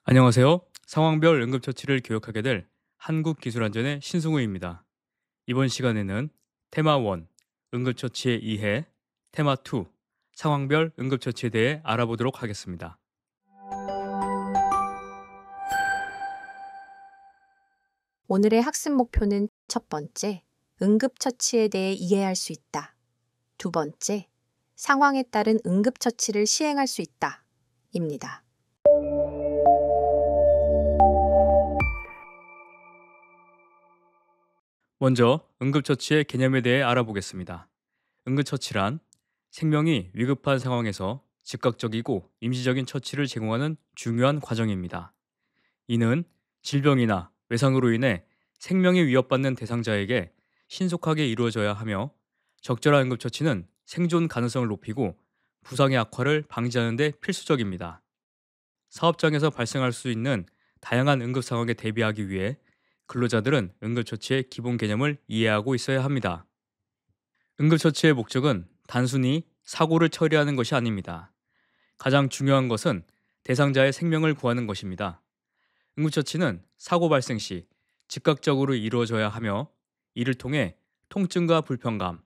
안녕하세요. 상황별 응급처치를 교육하게 될 한국기술안전의 신승우입니다. 이번 시간에는 테마 1, 응급처치의 이해, 테마 2, 상황별 응급처치에 대해 알아보도록 하겠습니다. 오늘의 학습 목표는 첫 번째, 응급처치에 대해 이해할 수 있다. 두 번째, 상황에 따른 응급처치를 시행할 수 있다. 입니다. 먼저 응급처치의 개념에 대해 알아보겠습니다. 응급처치란 생명이 위급한 상황에서 즉각적이고 임시적인 처치를 제공하는 중요한 과정입니다. 이는 질병이나 외상으로 인해 생명이 위협받는 대상자에게 신속하게 이루어져야 하며 적절한 응급처치는 생존 가능성을 높이고 부상의 악화를 방지하는 데 필수적입니다. 사업장에서 발생할 수 있는 다양한 응급 상황에 대비하기 위해 근로자들은 응급처치의 기본 개념을 이해하고 있어야 합니다. 응급처치의 목적은 단순히 사고를 처리하는 것이 아닙니다. 가장 중요한 것은 대상자의 생명을 구하는 것입니다. 응급처치는 사고 발생 시 즉각적으로 이루어져야 하며 이를 통해 통증과 불편감,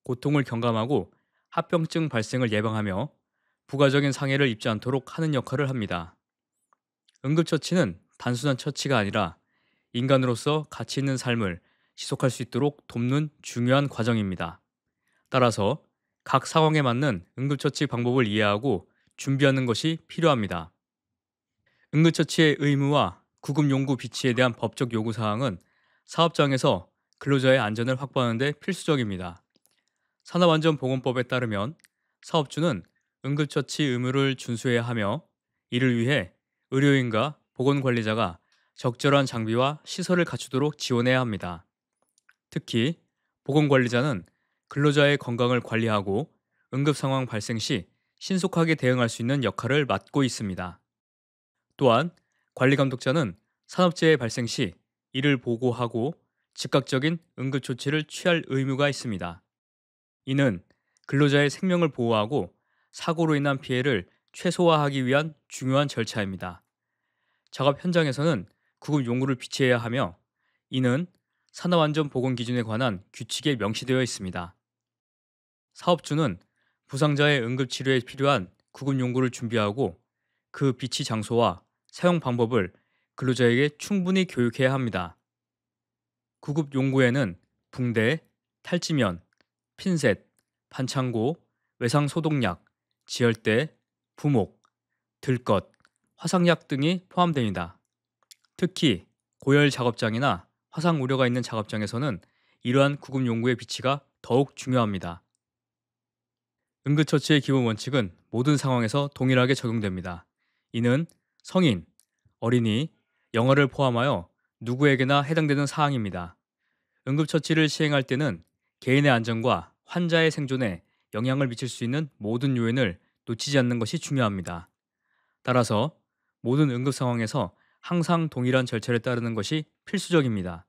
고통을 경감하고 합병증 발생을 예방하며 부가적인 상해를 입지 않도록 하는 역할을 합니다. 응급처치는 단순한 처치가 아니라 인간으로서 가치 있는 삶을 지속할 수 있도록 돕는 중요한 과정입니다. 따라서 각 상황에 맞는 응급처치 방법을 이해하고 준비하는 것이 필요합니다. 응급처치의 의무와 구급용구 비치에 대한 법적 요구사항은 사업장에서 근로자의 안전을 확보하는 데 필수적입니다. 산업안전보건법에 따르면 사업주는 응급처치 의무를 준수해야 하며 이를 위해 의료인과 보건관리자가 적절한 장비와 시설을 갖추도록 지원해야 합니다. 특히 보건관리자는 근로자의 건강을 관리하고 응급상황 발생 시 신속하게 대응할 수 있는 역할을 맡고 있습니다. 또한 관리감독자는 산업재해 발생 시 이를 보고하고 즉각적인 응급조치를 취할 의무가 있습니다. 이는 근로자의 생명을 보호하고 사고로 인한 피해를 최소화하기 위한 중요한 절차입니다. 작업 현장에서는 구급 용구를 비치해야 하며 이는 산업안전보건 기준에 관한 규칙에 명시되어 있습니다. 사업주는 부상자의 응급치료에 필요한 구급 용구를 준비하고 그 비치 장소와 사용 방법을 근로자에게 충분히 교육해야 합니다. 구급 용구에는 붕대, 탈지면, 핀셋, 반창고, 외상 소독약, 지혈대, 부목, 들것, 화상약 등이 포함됩니다. 특히 고열 작업장이나 화상 우려가 있는 작업장에서는 이러한 구급 용구의 비치가 더욱 중요합니다. 응급처치의 기본 원칙은 모든 상황에서 동일하게 적용됩니다. 이는 성인, 어린이, 영아를 포함하여 누구에게나 해당되는 사항입니다. 응급처치를 시행할 때는 개인의 안전과 환자의 생존에 영향을 미칠 수 있는 모든 요인을 놓치지 않는 것이 중요합니다. 따라서 모든 응급 상황에서 항상 동일한 절차를 따르는 것이 필수적입니다.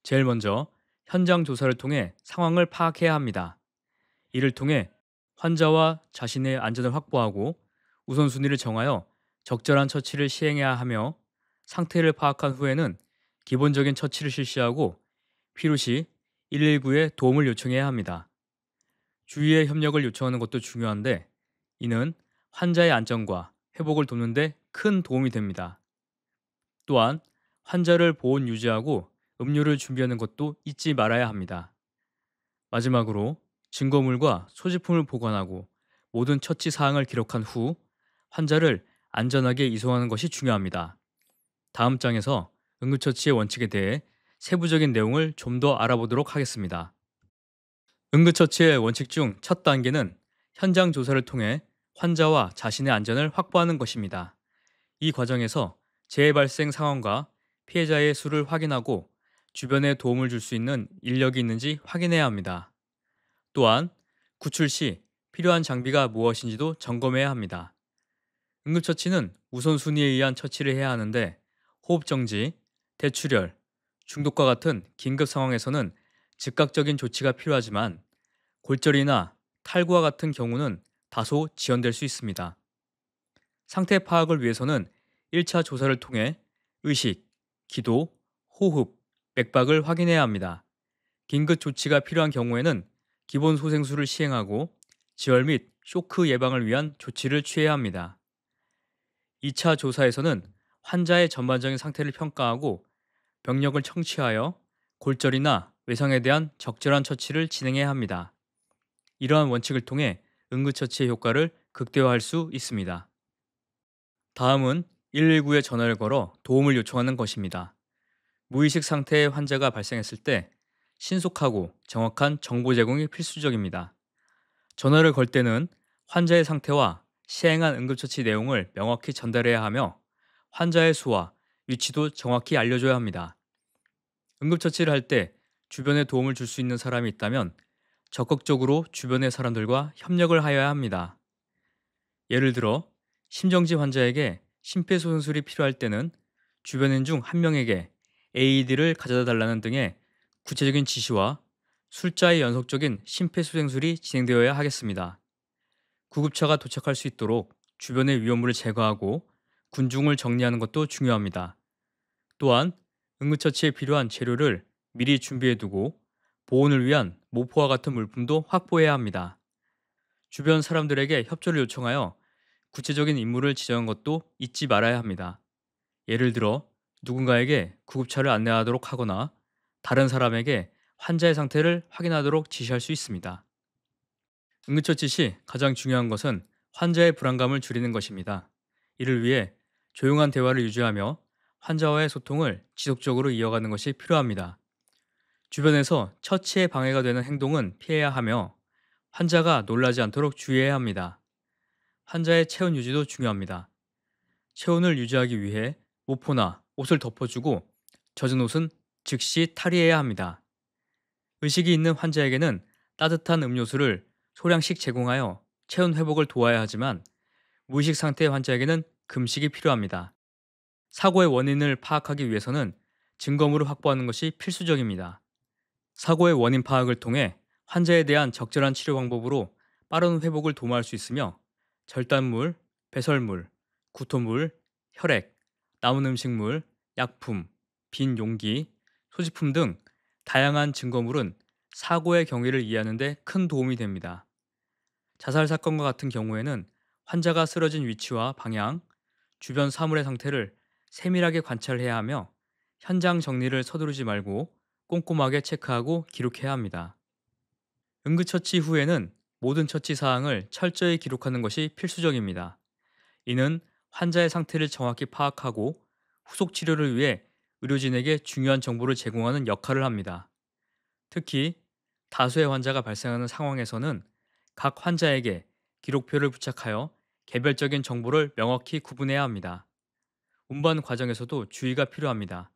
제일 먼저 현장 조사를 통해 상황을 파악해야 합니다. 이를 통해 환자와 자신의 안전을 확보하고 우선순위를 정하여 적절한 처치를 시행해야 하며 상태를 파악한 후에는 기본적인 처치를 실시하고 필요시 119에 도움을 요청해야 합니다. 주위의 협력을 요청하는 것도 중요한데 이는 환자의 안전과 회복을 돕는 데 큰 도움이 됩니다. 또한 환자를 보온 유지하고 음료를 준비하는 것도 잊지 말아야 합니다. 마지막으로 증거물과 소지품을 보관하고 모든 처치 사항을 기록한 후 환자를 안전하게 이송하는 것이 중요합니다. 다음 장에서 응급처치의 원칙에 대해 세부적인 내용을 좀 더 알아보도록 하겠습니다. 응급처치의 원칙 중 첫 단계는 현장 조사를 통해 환자와 자신의 안전을 확보하는 것입니다. 이 과정에서 재해 발생 상황과 피해자의 수를 확인하고 주변에 도움을 줄 수 있는 인력이 있는지 확인해야 합니다. 또한 구출 시 필요한 장비가 무엇인지도 점검해야 합니다. 응급처치는 우선순위에 의한 처치를 해야 하는데 호흡정지, 대출혈, 중독과 같은 긴급 상황에서는 즉각적인 조치가 필요하지만 골절이나 탈구와 같은 경우는 다소 지연될 수 있습니다. 상태 파악을 위해서는 1차 조사를 통해 의식, 기도, 호흡, 맥박을 확인해야 합니다. 긴급 조치가 필요한 경우에는 기본 소생술을 시행하고 지혈 및 쇼크 예방을 위한 조치를 취해야 합니다. 2차 조사에서는 환자의 전반적인 상태를 평가하고 병력을 청취하여 골절이나 외상에 대한 적절한 처치를 진행해야 합니다. 이러한 원칙을 통해 응급처치의 효과를 극대화할 수 있습니다. 다음은 119에 전화를 걸어 도움을 요청하는 것입니다. 무의식 상태의 환자가 발생했을 때 신속하고 정확한 정보 제공이 필수적입니다. 전화를 걸 때는 환자의 상태와 시행한 응급처치 내용을 명확히 전달해야 하며 환자의 수와 위치도 정확히 알려줘야 합니다. 응급처치를 할 때 주변에 도움을 줄 수 있는 사람이 있다면 적극적으로 주변의 사람들과 협력을 하여야 합니다. 예를 들어 심정지 환자에게 심폐소생술이 필요할 때는 주변인 중 한 명에게 AED를 가져다 달라는 등의 구체적인 지시와 술자의 연속적인 심폐소생술이 진행되어야 하겠습니다. 구급차가 도착할 수 있도록 주변의 위험물을 제거하고 군중을 정리하는 것도 중요합니다. 또한 응급처치에 필요한 재료를 미리 준비해 두고 보온을 위한 모포와 같은 물품도 확보해야 합니다. 주변 사람들에게 협조를 요청하여 구체적인 임무를 지정한 것도 잊지 말아야 합니다. 예를 들어 누군가에게 구급차를 안내하도록 하거나 다른 사람에게 환자의 상태를 확인하도록 지시할 수 있습니다. 응급처치 시 가장 중요한 것은 환자의 불안감을 줄이는 것입니다. 이를 위해 조용한 대화를 유지하며 환자와의 소통을 지속적으로 이어가는 것이 필요합니다. 주변에서 처치에 방해가 되는 행동은 피해야 하며 환자가 놀라지 않도록 주의해야 합니다. 환자의 체온 유지도 중요합니다. 체온을 유지하기 위해 모포나 옷을 덮어주고 젖은 옷은 즉시 탈의해야 합니다. 의식이 있는 환자에게는 따뜻한 음료수를 소량씩 제공하여 체온 회복을 도와야 하지만 무의식 상태의 환자에게는 금식이 필요합니다. 사고의 원인을 파악하기 위해서는 증거물을 확보하는 것이 필수적입니다. 사고의 원인 파악을 통해 환자에 대한 적절한 치료 방법으로 빠른 회복을 도모할 수 있으며 절단물, 배설물, 구토물, 혈액, 남은 음식물, 약품, 빈 용기, 소지품 등 다양한 증거물은 사고의 경위를 이해하는 데 큰 도움이 됩니다. 자살 사건과 같은 경우에는 환자가 쓰러진 위치와 방향, 주변 사물의 상태를 세밀하게 관찰해야 하며 현장 정리를 서두르지 말고 꼼꼼하게 체크하고 기록해야 합니다. 응급처치 후에는 모든 처치 사항을 철저히 기록하는 것이 필수적입니다. 이는 환자의 상태를 정확히 파악하고 후속 치료를 위해 의료진에게 중요한 정보를 제공하는 역할을 합니다. 특히 다수의 환자가 발생하는 상황에서는 각 환자에게 기록표를 부착하여 개별적인 정보를 명확히 구분해야 합니다. 운반 과정에서도 주의가 필요합니다.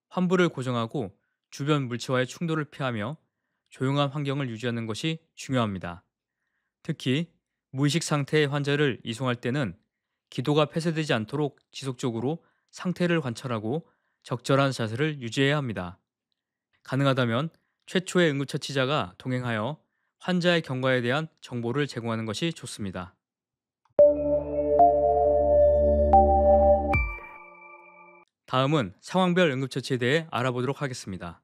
환부를 고정하고 주변 물체와의 충돌을 피하며 조용한 환경을 유지하는 것이 중요합니다. 특히 무의식 상태의 환자를 이송할 때는 기도가 폐쇄되지 않도록 지속적으로 상태를 관찰하고 적절한 자세를 유지해야 합니다. 가능하다면 최초의 응급처치자가 동행하여 환자의 경과에 대한 정보를 제공하는 것이 좋습니다. 다음은 상황별 응급처치에 대해 알아보도록 하겠습니다.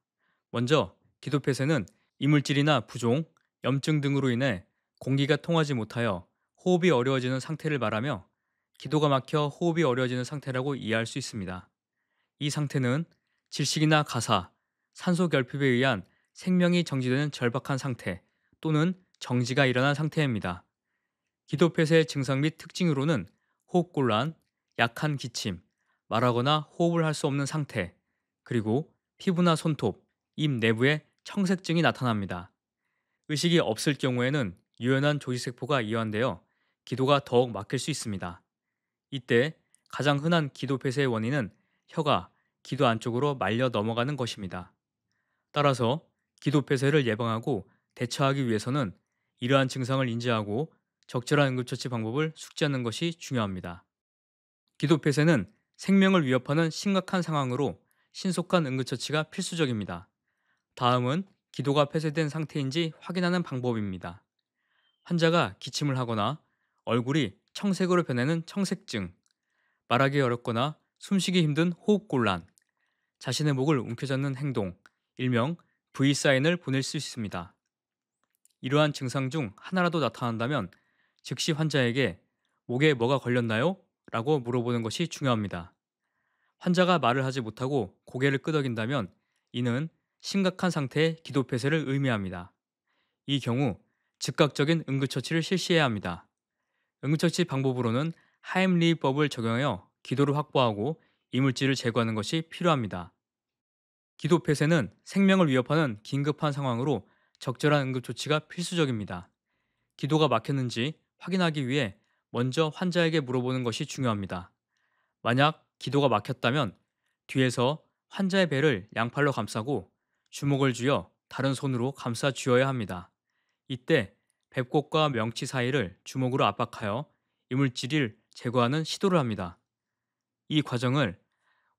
먼저 기도 폐쇄는 이물질이나 부종, 염증 등으로 인해 공기가 통하지 못하여 호흡이 어려워지는 상태를 말하며 기도가 막혀 호흡이 어려워지는 상태라고 이해할 수 있습니다. 이 상태는 질식이나 가사, 산소 결핍에 의한 생명이 정지되는 절박한 상태 또는 정지가 일어난 상태입니다. 기도 폐쇄의 증상 및 특징으로는 호흡곤란, 약한 기침, 말하거나 호흡을 할 수 없는 상태, 그리고 피부나 손톱, 입 내부에 청색증이 나타납니다. 의식이 없을 경우에는 유연한 조직세포가 이완되어 기도가 더욱 막힐 수 있습니다. 이때 가장 흔한 기도 폐쇄의 원인은 혀가 기도 안쪽으로 말려 넘어가는 것입니다. 따라서 기도 폐쇄를 예방하고 대처하기 위해서는 이러한 증상을 인지하고 적절한 응급처치 방법을 숙지하는 것이 중요합니다. 기도 폐쇄는 생명을 위협하는 심각한 상황으로 신속한 응급처치가 필수적입니다. 다음은 기도가 폐쇄된 상태인지 확인하는 방법입니다. 환자가 기침을 하거나 얼굴이 청색으로 변하는 청색증, 말하기 어렵거나 숨쉬기 힘든 호흡곤란, 자신의 목을 움켜잡는 행동, 일명 V 사인을 보낼 수 있습니다. 이러한 증상 중 하나라도 나타난다면 즉시 환자에게 목에 뭐가 걸렸나요? 라고 물어보는 것이 중요합니다. 환자가 말을 하지 못하고 고개를 끄덕인다면 이는 심각한 상태의 기도 폐쇄를 의미합니다. 이 경우 즉각적인 응급처치를 실시해야 합니다. 응급처치 방법으로는 하임리히법을 적용하여 기도를 확보하고 이물질을 제거하는 것이 필요합니다. 기도 폐쇄는 생명을 위협하는 긴급한 상황으로 적절한 응급조치가 필수적입니다. 기도가 막혔는지 확인하기 위해 먼저 환자에게 물어보는 것이 중요합니다. 만약 기도가 막혔다면 뒤에서 환자의 배를 양팔로 감싸고 주먹을 쥐어 다른 손으로 감싸 쥐어야 합니다. 이때 배꼽과 명치 사이를 주먹으로 압박하여 이물질을 제거하는 시도를 합니다. 이 과정을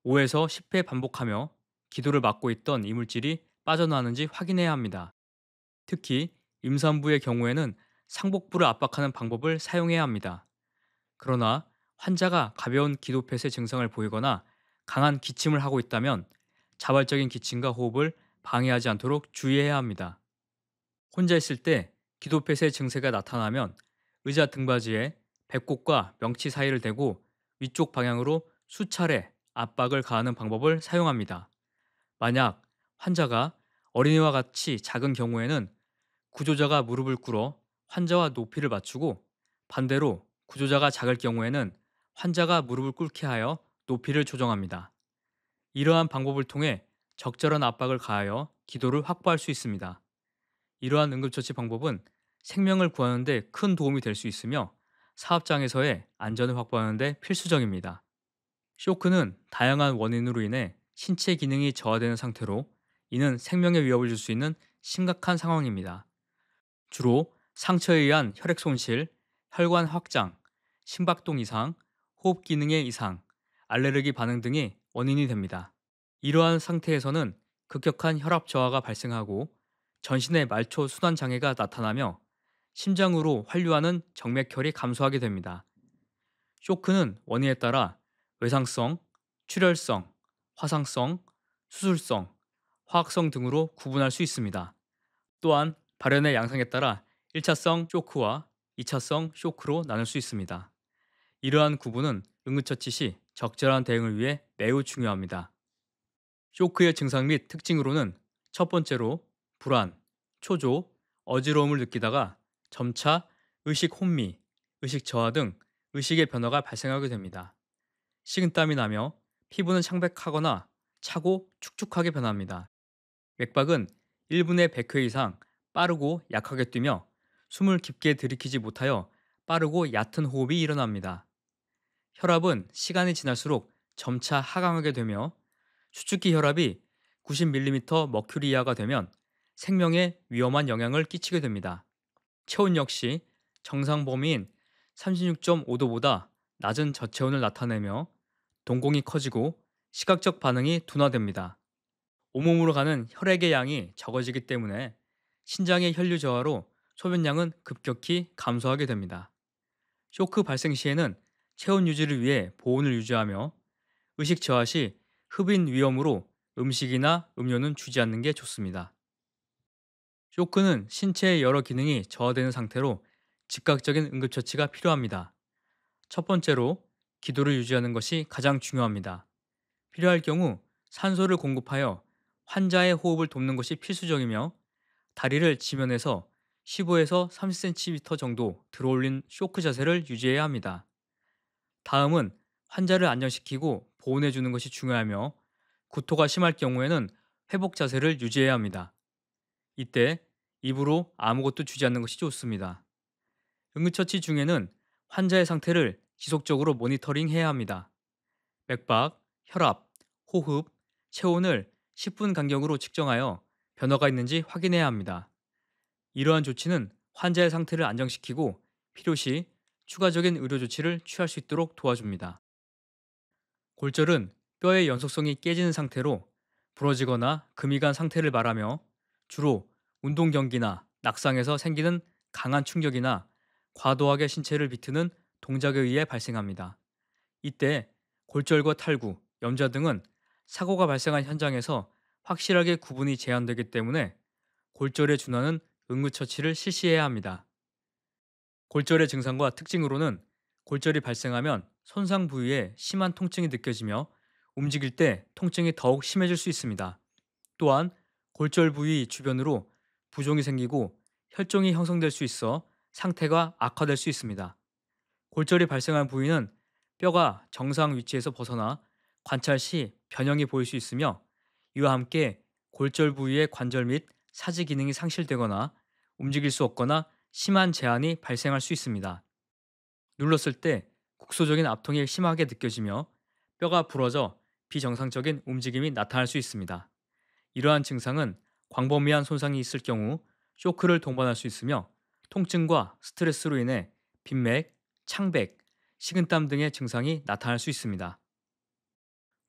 5에서 10회 반복하며 기도를 막고 있던 이물질이 빠져나가는지 확인해야 합니다. 특히 임산부의 경우에는 상복부를 압박하는 방법을 사용해야 합니다. 그러나 환자가 가벼운 기도 폐쇄 증상을 보이거나 강한 기침을 하고 있다면 자발적인 기침과 호흡을 방해하지 않도록 주의해야 합니다. 혼자 있을 때 기도 폐쇄 증세가 나타나면 의자 등받이에 배꼽과 명치 사이를 대고 위쪽 방향으로 수차례 압박을 가하는 방법을 사용합니다. 만약 환자가 어린이와 같이 작은 경우에는 구조자가 무릎을 꿇어 환자와 높이를 맞추고 반대로 구조자가 작을 경우에는 환자가 무릎을 꿇게 하여 높이를 조정합니다. 이러한 방법을 통해 적절한 압박을 가하여 기도를 확보할 수 있습니다. 이러한 응급처치 방법은 생명을 구하는 데 큰 도움이 될 수 있으며 사업장에서의 안전을 확보하는 데 필수적입니다. 쇼크는 다양한 원인으로 인해 신체 기능이 저하되는 상태로 이는 생명에 위협을 줄 수 있는 심각한 상황입니다. 주로 상처에 의한 혈액 손실, 혈관 확장, 심박동 이상, 호흡 기능의 이상, 알레르기 반응 등이 원인이 됩니다. 이러한 상태에서는 급격한 혈압 저하가 발생하고 전신의 말초 순환 장애가 나타나며 심장으로 환류하는 정맥혈이 감소하게 됩니다. 쇼크는 원인에 따라 외상성, 출혈성, 화상성, 수술성, 화학성 등으로 구분할 수 있습니다. 또한 발현의 양상에 따라 1차성 쇼크와 2차성 쇼크로 나눌 수 있습니다. 이러한 구분은 응급처치 시 적절한 대응을 위해 매우 중요합니다. 쇼크의 증상 및 특징으로는 첫 번째로 불안, 초조, 어지러움을 느끼다가 점차 의식 혼미, 의식 저하 등 의식의 변화가 발생하게 됩니다. 식은땀이 나며 피부는 창백하거나 차고 축축하게 변합니다. 맥박은 1분에 100회 이상 빠르고 약하게 뛰며 숨을 깊게 들이키지 못하여 빠르고 얕은 호흡이 일어납니다. 혈압은 시간이 지날수록 점차 하강하게 되며 수축기 혈압이 90mm 머큐리 이하가 되면 생명에 위험한 영향을 끼치게 됩니다. 체온 역시 정상 범위인 36.5도보다 낮은 저체온을 나타내며 동공이 커지고 시각적 반응이 둔화됩니다. 온몸으로 가는 혈액의 양이 적어지기 때문에 신장의 혈류 저하로 소변량은 급격히 감소하게 됩니다. 쇼크 발생 시에는 체온 유지를 위해 보온을 유지하며 의식 저하 시 흡인 위험으로 음식이나 음료는 주지 않는 게 좋습니다. 쇼크는 신체의 여러 기능이 저하되는 상태로 즉각적인 응급처치가 필요합니다. 첫 번째로 기도를 유지하는 것이 가장 중요합니다. 필요할 경우 산소를 공급하여 환자의 호흡을 돕는 것이 필수적이며 다리를 지면에서 15에서 30cm 정도 들어올린 쇼크 자세를 유지해야 합니다. 다음은 환자를 안정시키고 보온해 주는 것이 중요하며 구토가 심할 경우에는 회복 자세를 유지해야 합니다. 이때 입으로 아무것도 주지 않는 것이 좋습니다. 응급처치 중에는 환자의 상태를 지속적으로 모니터링해야 합니다. 맥박, 혈압, 호흡, 체온을 10분 간격으로 측정하여 변화가 있는지 확인해야 합니다. 이러한 조치는 환자의 상태를 안정시키고 필요시 추가적인 의료 조치를 취할 수 있도록 도와줍니다. 골절은 뼈의 연속성이 깨지는 상태로 부러지거나 금이 간 상태를 말하며 주로 운동 경기나 낙상에서 생기는 강한 충격이나 과도하게 신체를 비트는 동작에 의해 발생합니다. 이때 골절과 탈구, 염좌 등은 사고가 발생한 현장에서 확실하게 구분이 제한되기 때문에 골절에 준하는 응급처치를 실시해야 합니다. 골절의 증상과 특징으로는 골절이 발생하면 손상 부위에 심한 통증이 느껴지며 움직일 때 통증이 더욱 심해질 수 있습니다. 또한 골절 부위 주변으로 부종이 생기고 혈종이 형성될 수 있어 상태가 악화될 수 있습니다. 골절이 발생한 부위는 뼈가 정상 위치에서 벗어나 관찰 시 변형이 보일 수 있으며 이와 함께 골절 부위의 관절 및 사지 기능이 상실되거나 움직일 수 없거나 심한 제한이 발생할 수 있습니다. 눌렀을 때 국소적인 압통이 심하게 느껴지며 뼈가 부러져 비정상적인 움직임이 나타날 수 있습니다. 이러한 증상은 광범위한 손상이 있을 경우 쇼크를 동반할 수 있으며 통증과 스트레스로 인해 빈맥, 창백, 식은땀 등의 증상이 나타날 수 있습니다.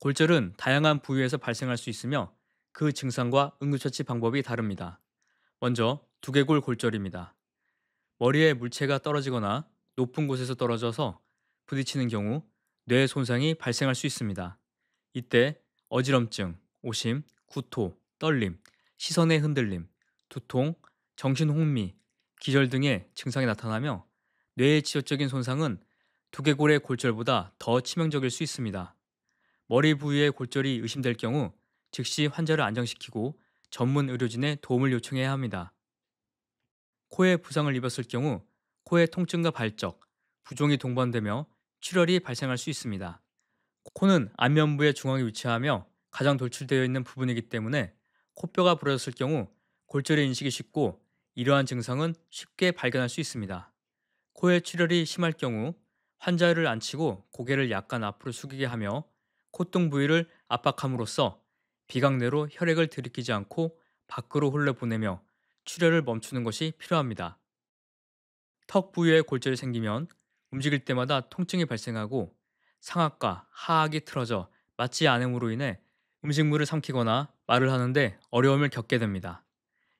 골절은 다양한 부위에서 발생할 수 있으며 그 증상과 응급처치 방법이 다릅니다. 먼저 두개골 골절입니다. 머리에 물체가 떨어지거나 높은 곳에서 떨어져서 부딪히는 경우 뇌 손상이 발생할 수 있습니다. 이때 어지럼증, 오심, 구토, 떨림, 시선의 흔들림, 두통, 정신 혼미, 기절 등의 증상이 나타나며 뇌의 지적적인 손상은 두개골의 골절보다 더 치명적일 수 있습니다. 머리 부위의 골절이 의심될 경우 즉시 환자를 안정시키고 전문 의료진의 도움을 요청해야 합니다. 코에 부상을 입었을 경우 코의 통증과 발적, 부종이 동반되며 출혈이 발생할 수 있습니다. 코는 안면부의 중앙에 위치하며 가장 돌출되어 있는 부분이기 때문에 코뼈가 부러졌을 경우 골절의 인식이 쉽고 이러한 증상은 쉽게 발견할 수 있습니다. 코에 출혈이 심할 경우 환자를 앉히고 고개를 약간 앞으로 숙이게 하며 콧등 부위를 압박함으로써 비강내로 혈액을 들이키지 않고 밖으로 흘려보내며 출혈을 멈추는 것이 필요합니다. 턱 부위에 골절이 생기면 움직일 때마다 통증이 발생하고 상악과 하악이 틀어져 맞지 않음으로 인해 음식물을 삼키거나 말을 하는데 어려움을 겪게 됩니다.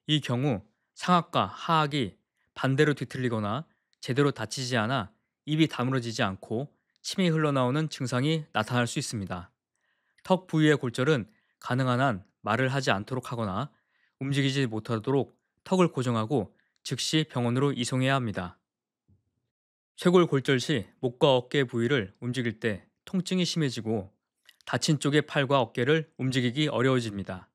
이 경우 상악과 하악이 반대로 뒤틀리거나 제대로 닫히지 않아 입이 다물어지지 않고 침이 흘러나오는 증상이 나타날 수 있습니다. 턱 부위의 골절은 가능한 한 말을 하지 않도록 하거나 움직이지 못하도록 턱을 고정하고 즉시 병원으로 이송해야 합니다. 쇄골 골절 시 목과 어깨 부위를 움직일 때 통증이 심해지고 다친 쪽의 팔과 어깨를 움직이기 어려워집니다.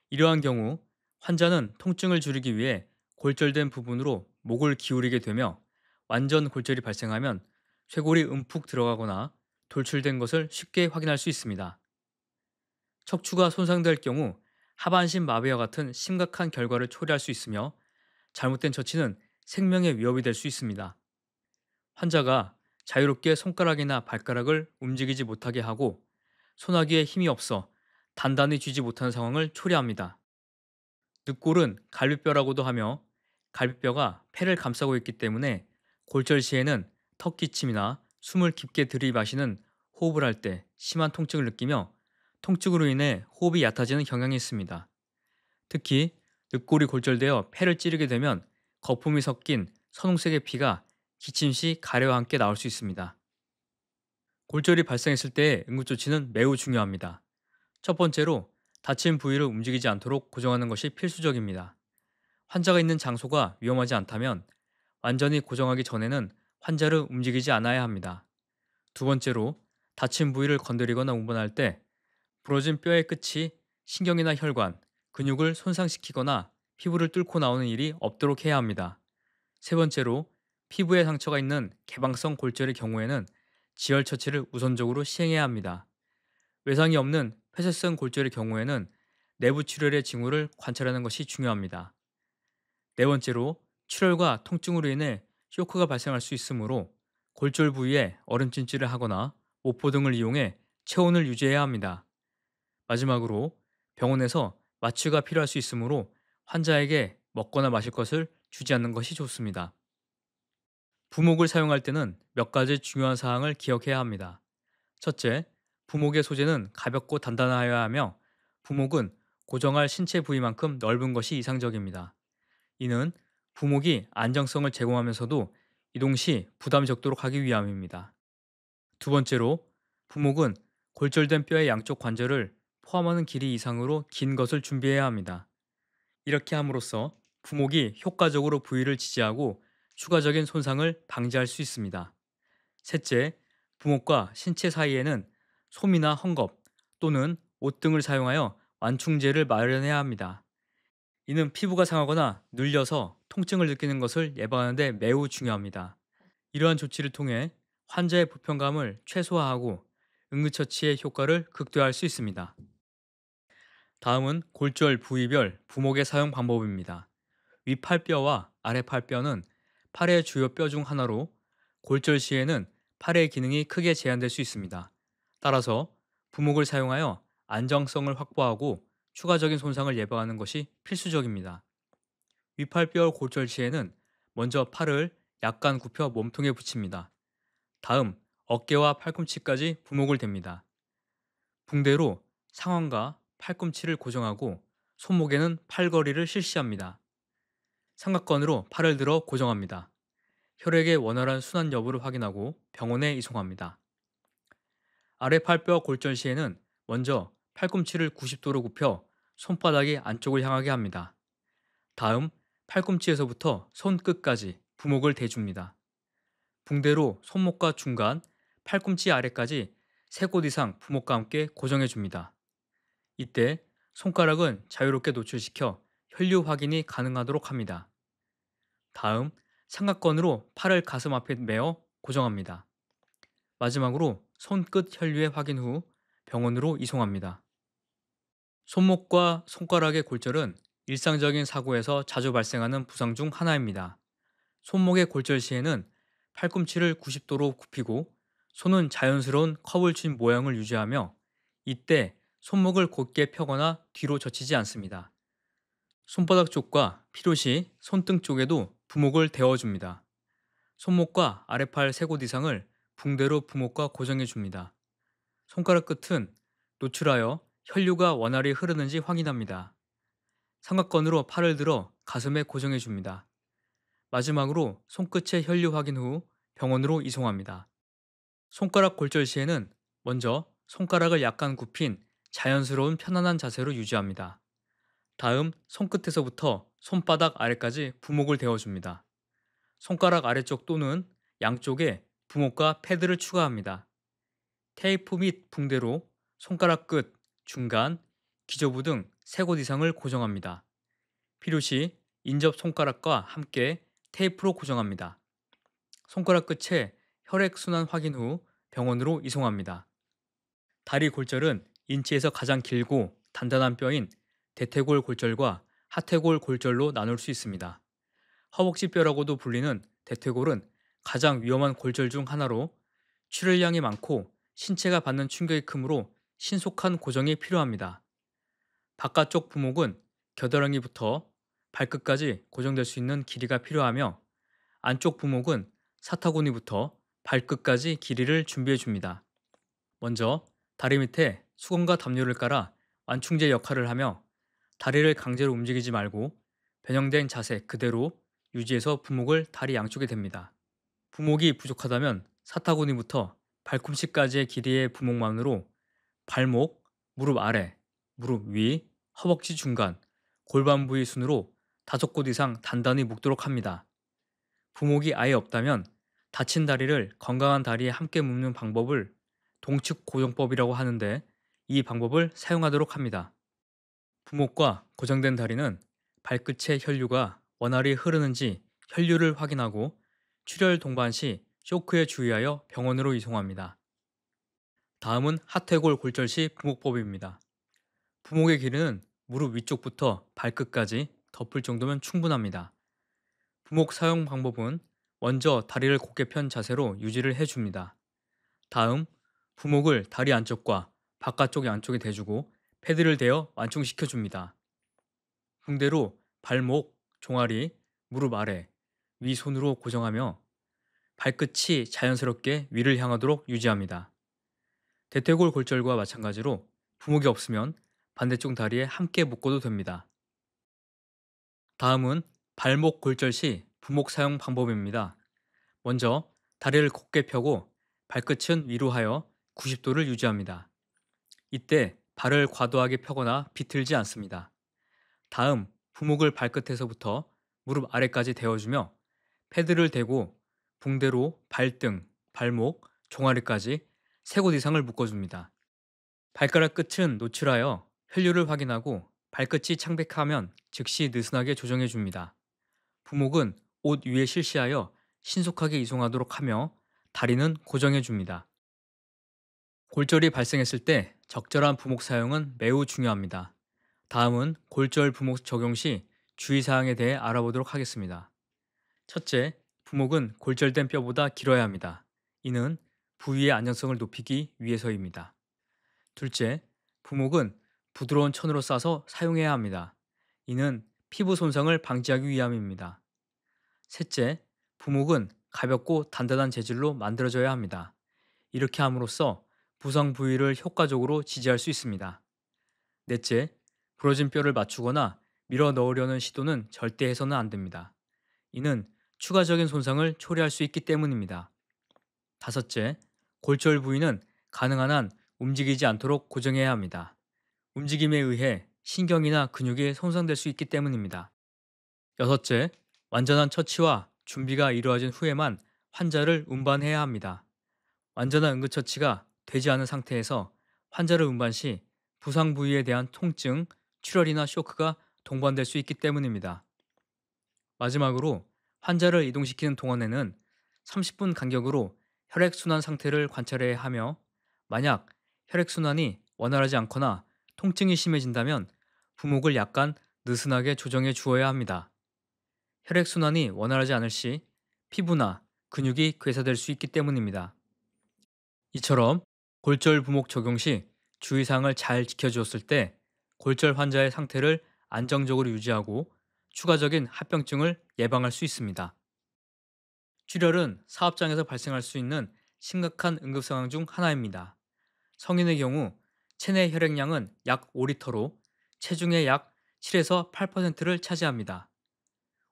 이러한 경우 환자는 통증을 줄이기 위해 골절된 부분으로 목을 기울이게 되며 완전 골절이 발생하면 쇄골이 움푹 들어가거나 돌출된 것을 쉽게 확인할 수 있습니다. 척추가 손상될 경우 하반신 마비와 같은 심각한 결과를 초래할 수 있으며 잘못된 처치는 생명의 위협이 될 수 있습니다. 환자가 자유롭게 손가락이나 발가락을 움직이지 못하게 하고 손아귀에 힘이 없어 단단히 쥐지 못하는 상황을 초래합니다. 늑골은 갈비뼈라고도 하며 갈비뼈가 폐를 감싸고 있기 때문에 골절 시에는 턱 기침이나 숨을 깊게 들이마시는 호흡을 할 때 심한 통증을 느끼며 통증으로 인해 호흡이 얕아지는 경향이 있습니다. 특히 늑골이 골절되어 폐를 찌르게 되면 거품이 섞인 선홍색의 피가 기침 시 가래와 함께 나올 수 있습니다. 골절이 발생했을 때의 응급조치는 매우 중요합니다. 첫 번째로 다친 부위를 움직이지 않도록 고정하는 것이 필수적입니다. 환자가 있는 장소가 위험하지 않다면 완전히 고정하기 전에는 환자를 움직이지 않아야 합니다. 두 번째로 다친 부위를 건드리거나 운반할 때 부러진 뼈의 끝이 신경이나 혈관, 근육을 손상시키거나 피부를 뚫고 나오는 일이 없도록 해야 합니다. 세 번째로 피부에 상처가 있는 개방성 골절의 경우에는 지혈 처치를 우선적으로 시행해야 합니다. 외상이 없는 폐쇄성 골절의 경우에는 내부 출혈의 징후를 관찰하는 것이 중요합니다. 네 번째로 출혈과 통증으로 인해 쇼크가 발생할 수 있으므로 골절 부위에 얼음찜질을 하거나 모포 등을 이용해 체온을 유지해야 합니다. 마지막으로 병원에서 마취가 필요할 수 있으므로 환자에게 먹거나 마실 것을 주지 않는 것이 좋습니다. 부목을 사용할 때는 몇 가지 중요한 사항을 기억해야 합니다. 첫째, 부목의 소재는 가볍고 단단하여야 하며 부목은 고정할 신체 부위만큼 넓은 것이 이상적입니다. 이는 부목이 안정성을 제공하면서도 이동 시 부담이 적도록 하기 위함입니다. 두 번째로, 부목은 골절된 뼈의 양쪽 관절을 포함하는 길이 이상으로 긴 것을 준비해야 합니다. 이렇게 함으로써 부목이 효과적으로 부위를 지지하고 추가적인 손상을 방지할 수 있습니다. 셋째, 부목과 신체 사이에는 솜이나 헝겊 또는 옷 등을 사용하여 완충제를 마련해야 합니다. 이는 피부가 상하거나 눌려서 통증을 느끼는 것을 예방하는 데 매우 중요합니다. 이러한 조치를 통해 환자의 불편감을 최소화하고 응급처치의 효과를 극대화할 수 있습니다. 다음은 골절 부위별 부목의 사용 방법입니다. 윗팔뼈와 아래팔뼈는 팔의 주요 뼈 중 하나로 골절 시에는 팔의 기능이 크게 제한될 수 있습니다. 따라서 부목을 사용하여 안정성을 확보하고 추가적인 손상을 예방하는 것이 필수적입니다. 윗팔뼈 골절 시에는 먼저 팔을 약간 굽혀 몸통에 붙입니다. 다음 어깨와 팔꿈치까지 부목을 댑니다. 붕대로 상완과 팔꿈치를 고정하고 손목에는 팔걸이를 실시합니다. 삼각건으로 팔을 들어 고정합니다. 혈액의 원활한 순환 여부를 확인하고 병원에 이송합니다. 아래 팔뼈 골절 시에는 먼저 팔꿈치를 90도로 굽혀 손바닥이 안쪽을 향하게 합니다. 다음 팔꿈치에서부터 손끝까지 부목을 대줍니다. 붕대로 손목과 중간, 팔꿈치 아래까지 3곳 이상 부목과 함께 고정해 줍니다. 이때 손가락은 자유롭게 노출시켜 혈류 확인이 가능하도록 합니다. 다음 삼각건으로 팔을 가슴 앞에 메어 고정합니다. 마지막으로 손끝 혈류의 확인 후 병원으로 이송합니다. 손목과 손가락의 골절은 일상적인 사고에서 자주 발생하는 부상 중 하나입니다. 손목의 골절 시에는 팔꿈치를 90도로 굽히고 손은 자연스러운 컵을 쥔 모양을 유지하며 이때 손목을 곧게 펴거나 뒤로 젖히지 않습니다. 손바닥 쪽과 필요시 손등 쪽에도 부목을 대어줍니다. 손목과 아래팔 3곳 이상을 붕대로 부목과 고정해 줍니다. 손가락 끝은 노출하여 혈류가 원활히 흐르는지 확인합니다. 삼각건으로 팔을 들어 가슴에 고정해 줍니다. 마지막으로 손끝의 혈류 확인 후 병원으로 이송합니다. 손가락 골절 시에는 먼저 손가락을 약간 굽힌 자연스러운 편안한 자세로 유지합니다. 다음 손끝에서부터 손바닥 아래까지 부목을 대어줍니다. 손가락 아래쪽 또는 양쪽에 부목과 패드를 추가합니다. 테이프 및 붕대로 손가락 끝, 중간, 기저부 등 3곳 이상을 고정합니다. 필요시 인접 손가락과 함께 테이프로 고정합니다. 손가락 끝에 혈액순환 확인 후 병원으로 이송합니다. 다리 골절은 인체에서 가장 길고 단단한 뼈인 대퇴골 골절과 하퇴골 골절로 나눌 수 있습니다. 허벅지 뼈라고도 불리는 대퇴골은 가장 위험한 골절 중 하나로 출혈량이 많고 신체가 받는 충격이 크므로 신속한 고정이 필요합니다. 바깥쪽 부목은 겨드랑이부터 발끝까지 고정될 수 있는 길이가 필요하며 안쪽 부목은 사타구니부터 발끝까지 길이를 준비해 줍니다. 먼저 다리 밑에 수건과 담요를 깔아 완충제 역할을 하며 다리를 강제로 움직이지 말고 변형된 자세 그대로 유지해서 부목을 다리 양쪽에 댑니다. 부목이 부족하다면 사타구니부터 발꿈치까지의 길이의 부목만으로 발목, 무릎 아래, 무릎 위, 허벅지 중간, 골반 부위 순으로 5곳 이상 단단히 묶도록 합니다. 부목이 아예 없다면 다친 다리를 건강한 다리에 함께 묶는 방법을 동측 고정법이라고 하는데 이 방법을 사용하도록 합니다. 부목과 고정된 다리는 발끝의 혈류가 원활히 흐르는지 혈류를 확인하고 출혈 동반 시 쇼크에 주의하여 병원으로 이송합니다. 다음은 하퇴골 골절 시 부목법입니다. 부목의 길이는 무릎 위쪽부터 발끝까지 덮을 정도면 충분합니다. 부목 사용 방법은 먼저 다리를 곧게 편 자세로 유지를 해줍니다. 다음 부목을 다리 안쪽과 바깥쪽 양쪽에 대주고 패드를 대어 완충시켜줍니다. 붕대로 발목, 종아리, 무릎 아래, 위 손으로 고정하며 발끝이 자연스럽게 위를 향하도록 유지합니다. 대퇴골 골절과 마찬가지로 부목이 없으면 반대쪽 다리에 함께 묶어도 됩니다. 다음은 발목 골절 시 부목 사용 방법입니다. 먼저 다리를 곧게 펴고 발끝은 위로 하여 90도를 유지합니다. 이때 발을 과도하게 펴거나 비틀지 않습니다. 다음 부목을 발끝에서부터 무릎 아래까지 대어주며 패드를 대고 붕대로 발등, 발목, 종아리까지 3곳 이상을 묶어줍니다. 발가락 끝은 노출하여 혈류를 확인하고 발끝이 창백하면 즉시 느슨하게 조정해줍니다. 부목은 옷 위에 실시하여 신속하게 이송하도록 하며 다리는 고정해줍니다. 골절이 발생했을 때 적절한 부목 사용은 매우 중요합니다. 다음은 골절 부목 적용 시 주의사항에 대해 알아보도록 하겠습니다. 첫째, 부목은 골절된 뼈보다 길어야 합니다. 이는 부위의 안정성을 높이기 위해서입니다. 둘째, 부목은 부드러운 천으로 싸서 사용해야 합니다. 이는 피부 손상을 방지하기 위함입니다. 셋째, 부목은 가볍고 단단한 재질로 만들어져야 합니다. 이렇게 함으로써 부상 부위를 효과적으로 지지할 수 있습니다. 넷째, 부러진 뼈를 맞추거나 밀어 넣으려는 시도는 절대 해서는 안 됩니다. 이는 추가적인 손상을 초래할 수 있기 때문입니다. 다섯째, 골절 부위는 가능한 한 움직이지 않도록 고정해야 합니다. 움직임에 의해 신경이나 근육이 손상될 수 있기 때문입니다. 여섯째, 완전한 처치와 준비가 이루어진 후에만 환자를 운반해야 합니다. 완전한 응급처치가 되지 않은 상태에서 환자를 운반 시 부상 부위에 대한 통증, 출혈이나 쇼크가 동반될 수 있기 때문입니다. 마지막으로 환자를 이동시키는 동안에는 30분 간격으로 혈액순환 상태를 관찰해야 하며 만약 혈액순환이 원활하지 않거나 통증이 심해진다면 부목을 약간 느슨하게 조정해 주어야 합니다. 혈액순환이 원활하지 않을 시 피부나 근육이 괴사될 수 있기 때문입니다. 이처럼 골절 부목 적용 시 주의사항을 잘 지켜주었을 때 골절 환자의 상태를 안정적으로 유지하고 추가적인 합병증을 예방할 수 있습니다. 출혈은 사업장에서 발생할 수 있는 심각한 응급 상황 중 하나입니다. 성인의 경우 체내 혈액량은 약 5리터로 체중의 약 7에서 8%를 차지합니다.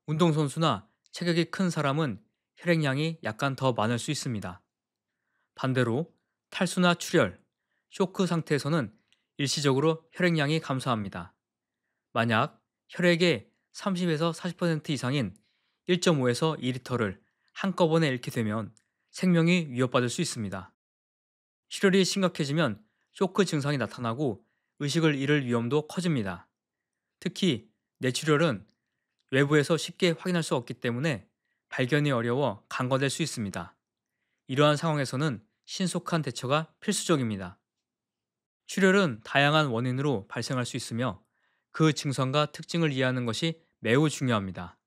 운동선수나 체격이 큰 사람은 혈액량이 약간 더 많을 수 있습니다. 반대로 탈수나 출혈, 쇼크 상태에서는 일시적으로 혈액량이 감소합니다. 만약 혈액의 30에서 40% 이상인 1.5에서 2리터를 한꺼번에 잃게 되면 생명이 위협받을 수 있습니다. 출혈이 심각해지면 쇼크 증상이 나타나고 의식을 잃을 위험도 커집니다. 특히 뇌출혈은 외부에서 쉽게 확인할 수 없기 때문에 발견이 어려워 간과될 수 있습니다. 이러한 상황에서는 신속한 대처가 필수적입니다. 출혈은 다양한 원인으로 발생할 수 있으며 그 증상과 특징을 이해하는 것이 매우 중요합니다.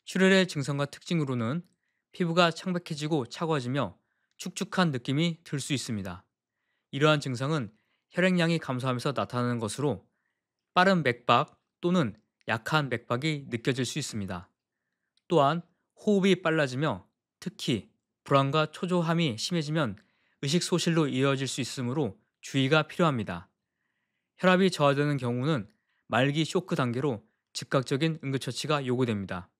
출혈의 증상과 특징으로는 피부가 창백해지고 차가워지며 축축한 느낌이 들 수 있습니다. 이러한 증상은 혈액량이 감소하면서 나타나는 것으로 빠른 맥박 또는 약한 맥박이 느껴질 수 있습니다. 또한 호흡이 빨라지며 특히 불안과 초조함이 심해지면 의식소실로 이어질 수 있으므로 주의가 필요합니다. 혈압이 저하되는 경우는 말기 쇼크 단계로 즉각적인 응급처치가 요구됩니다.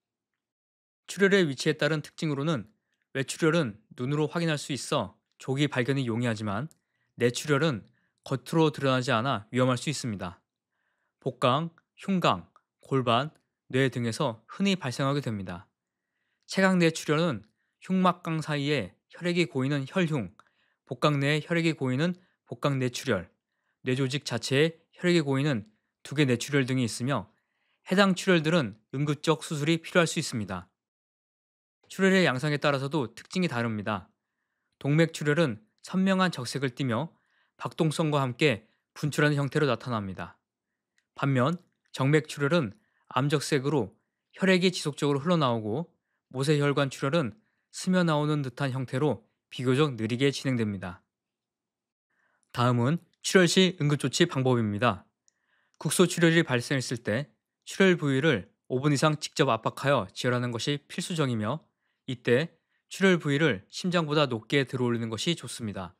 출혈의 위치에 따른 특징으로는 외출혈은 눈으로 확인할 수 있어 조기 발견이 용이하지만 내출혈은 겉으로 드러나지 않아 위험할 수 있습니다. 복강, 흉강, 골반, 뇌 등에서 흔히 발생하게 됩니다. 체강 내출혈은 흉막강 사이에 혈액이 고이는 혈흉, 복강 내에 혈액이 고이는 복강 내출혈, 뇌조직 자체에 혈액이 고이는 두개 내출혈 등이 있으며 해당 출혈들은 응급적 수술이 필요할 수 있습니다. 출혈의 양상에 따라서도 특징이 다릅니다. 동맥출혈은 선명한 적색을 띠며 박동성과 함께 분출하는 형태로 나타납니다. 반면 정맥출혈은 암적색으로 혈액이 지속적으로 흘러나오고 모세혈관 출혈은 스며 나오는 듯한 형태로 비교적 느리게 진행됩니다. 다음은 출혈 시 응급조치 방법입니다. 국소출혈이 발생했을 때 출혈 부위를 5분 이상 직접 압박하여 지혈하는 것이 필수적이며 이때 출혈 부위를 심장보다 높게 들어올리는 것이 좋습니다.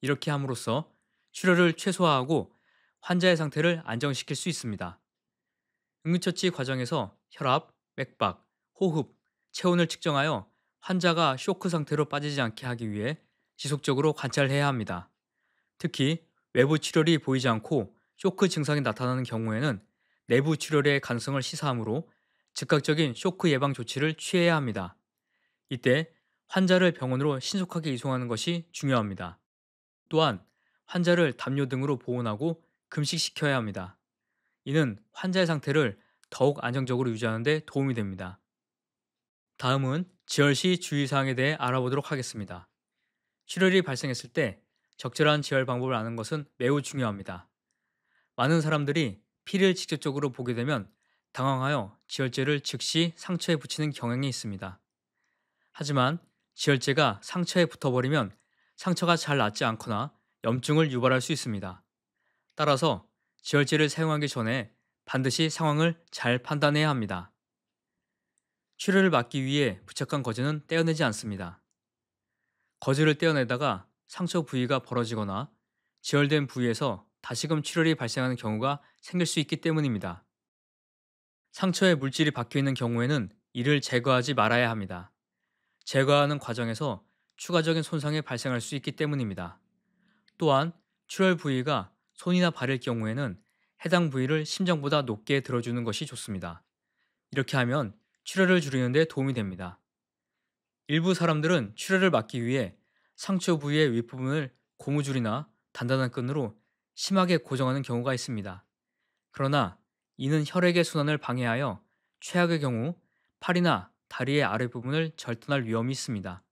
이렇게 함으로써 출혈을 최소화하고 환자의 상태를 안정시킬 수 있습니다. 응급처치 과정에서 혈압, 맥박, 호흡, 체온을 측정하여 환자가 쇼크 상태로 빠지지 않게 하기 위해 지속적으로 관찰해야 합니다. 특히 외부 출혈이 보이지 않고 쇼크 증상이 나타나는 경우에는 내부 출혈의 가능성을 시사하므로 즉각적인 쇼크 예방 조치를 취해야 합니다. 이때 환자를 병원으로 신속하게 이송하는 것이 중요합니다. 또한 환자를 담요 등으로 보온하고 금식시켜야 합니다. 이는 환자의 상태를 더욱 안정적으로 유지하는 데 도움이 됩니다. 다음은 지혈 시 주의사항에 대해 알아보도록 하겠습니다. 출혈이 발생했을 때 적절한 지혈 방법을 아는 것은 매우 중요합니다. 많은 사람들이 피를 직접적으로 보게 되면 당황하여 지혈제를 즉시 상처에 붙이는 경향이 있습니다. 하지만 지혈제가 상처에 붙어버리면 상처가 잘 낫지 않거나 염증을 유발할 수 있습니다. 따라서 지혈제를 사용하기 전에 반드시 상황을 잘 판단해야 합니다. 출혈을 막기 위해 부착한 거즈는 떼어내지 않습니다. 거즈를 떼어내다가 상처 부위가 벌어지거나 지혈된 부위에서 다시금 출혈이 발생하는 경우가 생길 수 있기 때문입니다. 상처에 물질이 박혀 있는 경우에는 이를 제거하지 말아야 합니다. 제거하는 과정에서 추가적인 손상이 발생할 수 있기 때문입니다. 또한 출혈 부위가 손이나 발일 경우에는 해당 부위를 심장보다 높게 들어주는 것이 좋습니다. 이렇게 하면 출혈을 줄이는 데 도움이 됩니다. 일부 사람들은 출혈을 막기 위해 상처 부위의 윗부분을 고무줄이나 단단한 끈으로 심하게 고정하는 경우가 있습니다. 그러나 이는 혈액의 순환을 방해하여 최악의 경우 팔이나 다리의 아랫부분을 절단할 위험이 있습니다.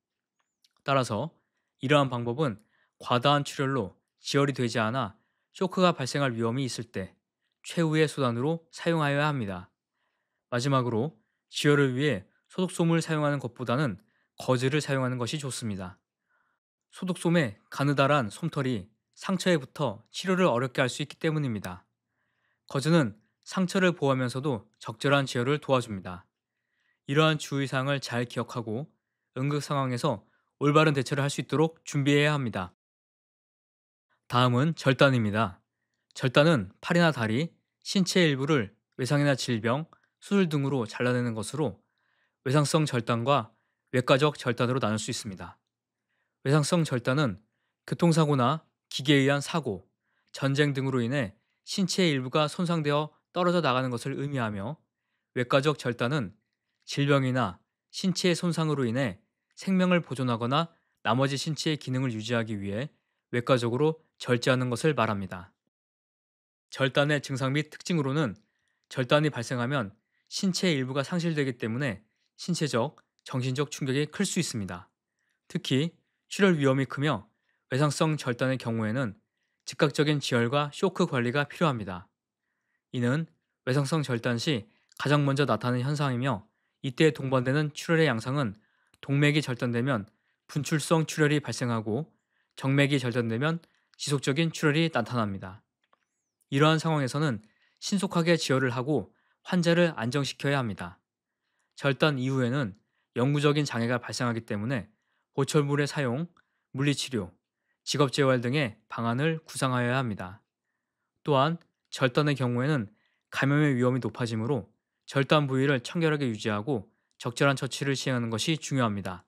따라서 이러한 방법은 과다한 출혈로 지혈이 되지 않아 쇼크가 발생할 위험이 있을 때 최후의 수단으로 사용하여야 합니다. 마지막으로 지혈을 위해 소독솜을 사용하는 것보다는 거즈를 사용하는 것이 좋습니다. 소독솜의 가느다란 솜털이 상처에 붙어 치료를 어렵게 할 수 있기 때문입니다. 거즈는 상처를 보호하면서도 적절한 지혈을 도와줍니다. 이러한 주의사항을 잘 기억하고 응급 상황에서 올바른 대처를 할 수 있도록 준비해야 합니다. 다음은 절단입니다. 절단은 팔이나 다리, 신체 일부를 외상이나 질병, 수술 등으로 잘라내는 것으로 외상성 절단과 외과적 절단으로 나눌 수 있습니다. 외상성 절단은 교통사고나 기계에 의한 사고, 전쟁 등으로 인해 신체의 일부가 손상되어 떨어져 나가는 것을 의미하며 외과적 절단은 질병이나 신체의 손상으로 인해 생명을 보존하거나 나머지 신체의 기능을 유지하기 위해 외과적으로 절제하는 것을 말합니다. 절단의 증상 및 특징으로는 절단이 발생하면 신체의 일부가 상실되기 때문에 신체적, 정신적 충격이 클 수 있습니다. 특히 출혈 위험이 크며 외상성 절단의 경우에는 즉각적인 지혈과 쇼크 관리가 필요합니다. 이는 외상성 절단 시 가장 먼저 나타나는 현상이며 이때 동반되는 출혈의 양상은 동맥이 절단되면 분출성 출혈이 발생하고 정맥이 절단되면 지속적인 출혈이 나타납니다. 이러한 상황에서는 신속하게 지혈을 하고 환자를 안정시켜야 합니다. 절단 이후에는 영구적인 장애가 발생하기 때문에 보철물의 사용, 물리치료, 직업재활 등의 방안을 구상하여야 합니다. 또한 절단의 경우에는 감염의 위험이 높아지므로 절단 부위를 청결하게 유지하고 적절한 처치를 시행하는 것이 중요합니다.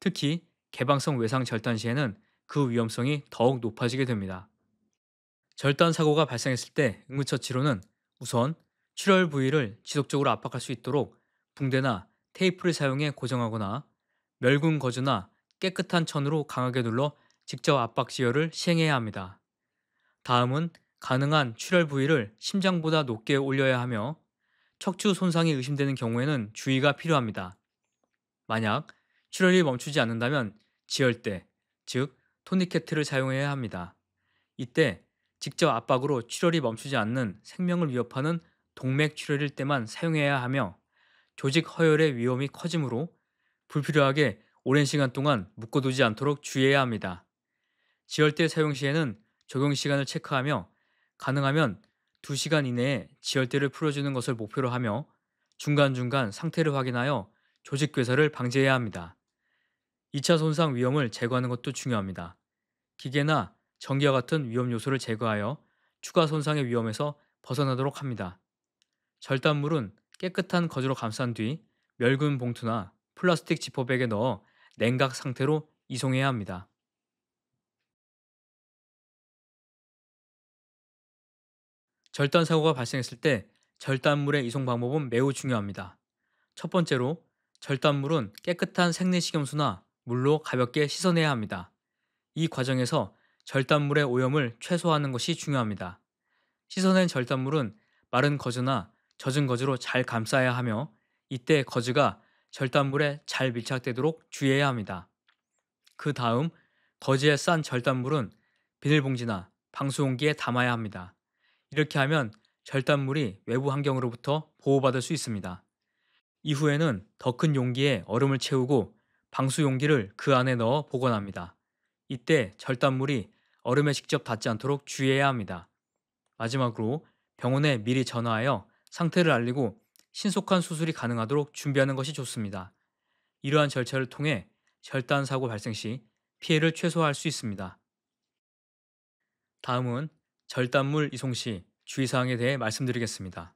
특히 개방성 외상 절단 시에는 그 위험성이 더욱 높아지게 됩니다. 절단 사고가 발생했을 때 응급처치로는 우선 출혈 부위를 지속적으로 압박할 수 있도록 붕대나 테이프를 사용해 고정하거나 멸군 거즈나 깨끗한 천으로 강하게 눌러 직접 압박 지혈을 시행해야 합니다. 다음은 가능한 출혈 부위를 심장보다 높게 올려야 하며 척추 손상이 의심되는 경우에는 주의가 필요합니다. 만약 출혈이 멈추지 않는다면 지혈대, 즉 토니케트를 사용해야 합니다. 이때 직접 압박으로 출혈이 멈추지 않는 생명을 위협하는 동맥 출혈일 때만 사용해야 하며 조직 허혈의 위험이 커지므로 불필요하게 오랜 시간 동안 묶어두지 않도록 주의해야 합니다. 지혈대 사용 시에는 적용 시간을 체크하며 가능하면 2시간 이내에 지혈대를 풀어주는 것을 목표로 하며 중간중간 상태를 확인하여 조직 괴사를 방지해야 합니다. 2차 손상 위험을 제거하는 것도 중요합니다. 기계나 전기와 같은 위험 요소를 제거하여 추가 손상의 위험에서 벗어나도록 합니다. 절단물은 깨끗한 거즈로 감싼 뒤 멸균 봉투나 플라스틱 지퍼백에 넣어 냉각 상태로 이송해야 합니다. 절단 사고가 발생했을 때 절단물의 이송 방법은 매우 중요합니다. 첫 번째로 절단물은 깨끗한 생리식염수나 물로 가볍게 씻어내야 합니다. 이 과정에서 절단물의 오염을 최소화하는 것이 중요합니다. 씻어낸 절단물은 마른 거즈나 젖은 거즈로 잘 감싸야 하며 이때 거즈가 절단물에 잘 밀착되도록 주의해야 합니다. 그 다음 거즈에 싼 절단물은 비닐봉지나 방수용기에 담아야 합니다. 이렇게 하면 절단물이 외부 환경으로부터 보호받을 수 있습니다. 이후에는 더 큰 용기에 얼음을 채우고 방수 용기를 그 안에 넣어 보관합니다. 이때 절단물이 얼음에 직접 닿지 않도록 주의해야 합니다. 마지막으로 병원에 미리 전화하여 상태를 알리고 신속한 수술이 가능하도록 준비하는 것이 좋습니다. 이러한 절차를 통해 절단 사고 발생 시 피해를 최소화할 수 있습니다. 다음은 절단물 이송 시 주의사항에 대해 말씀드리겠습니다.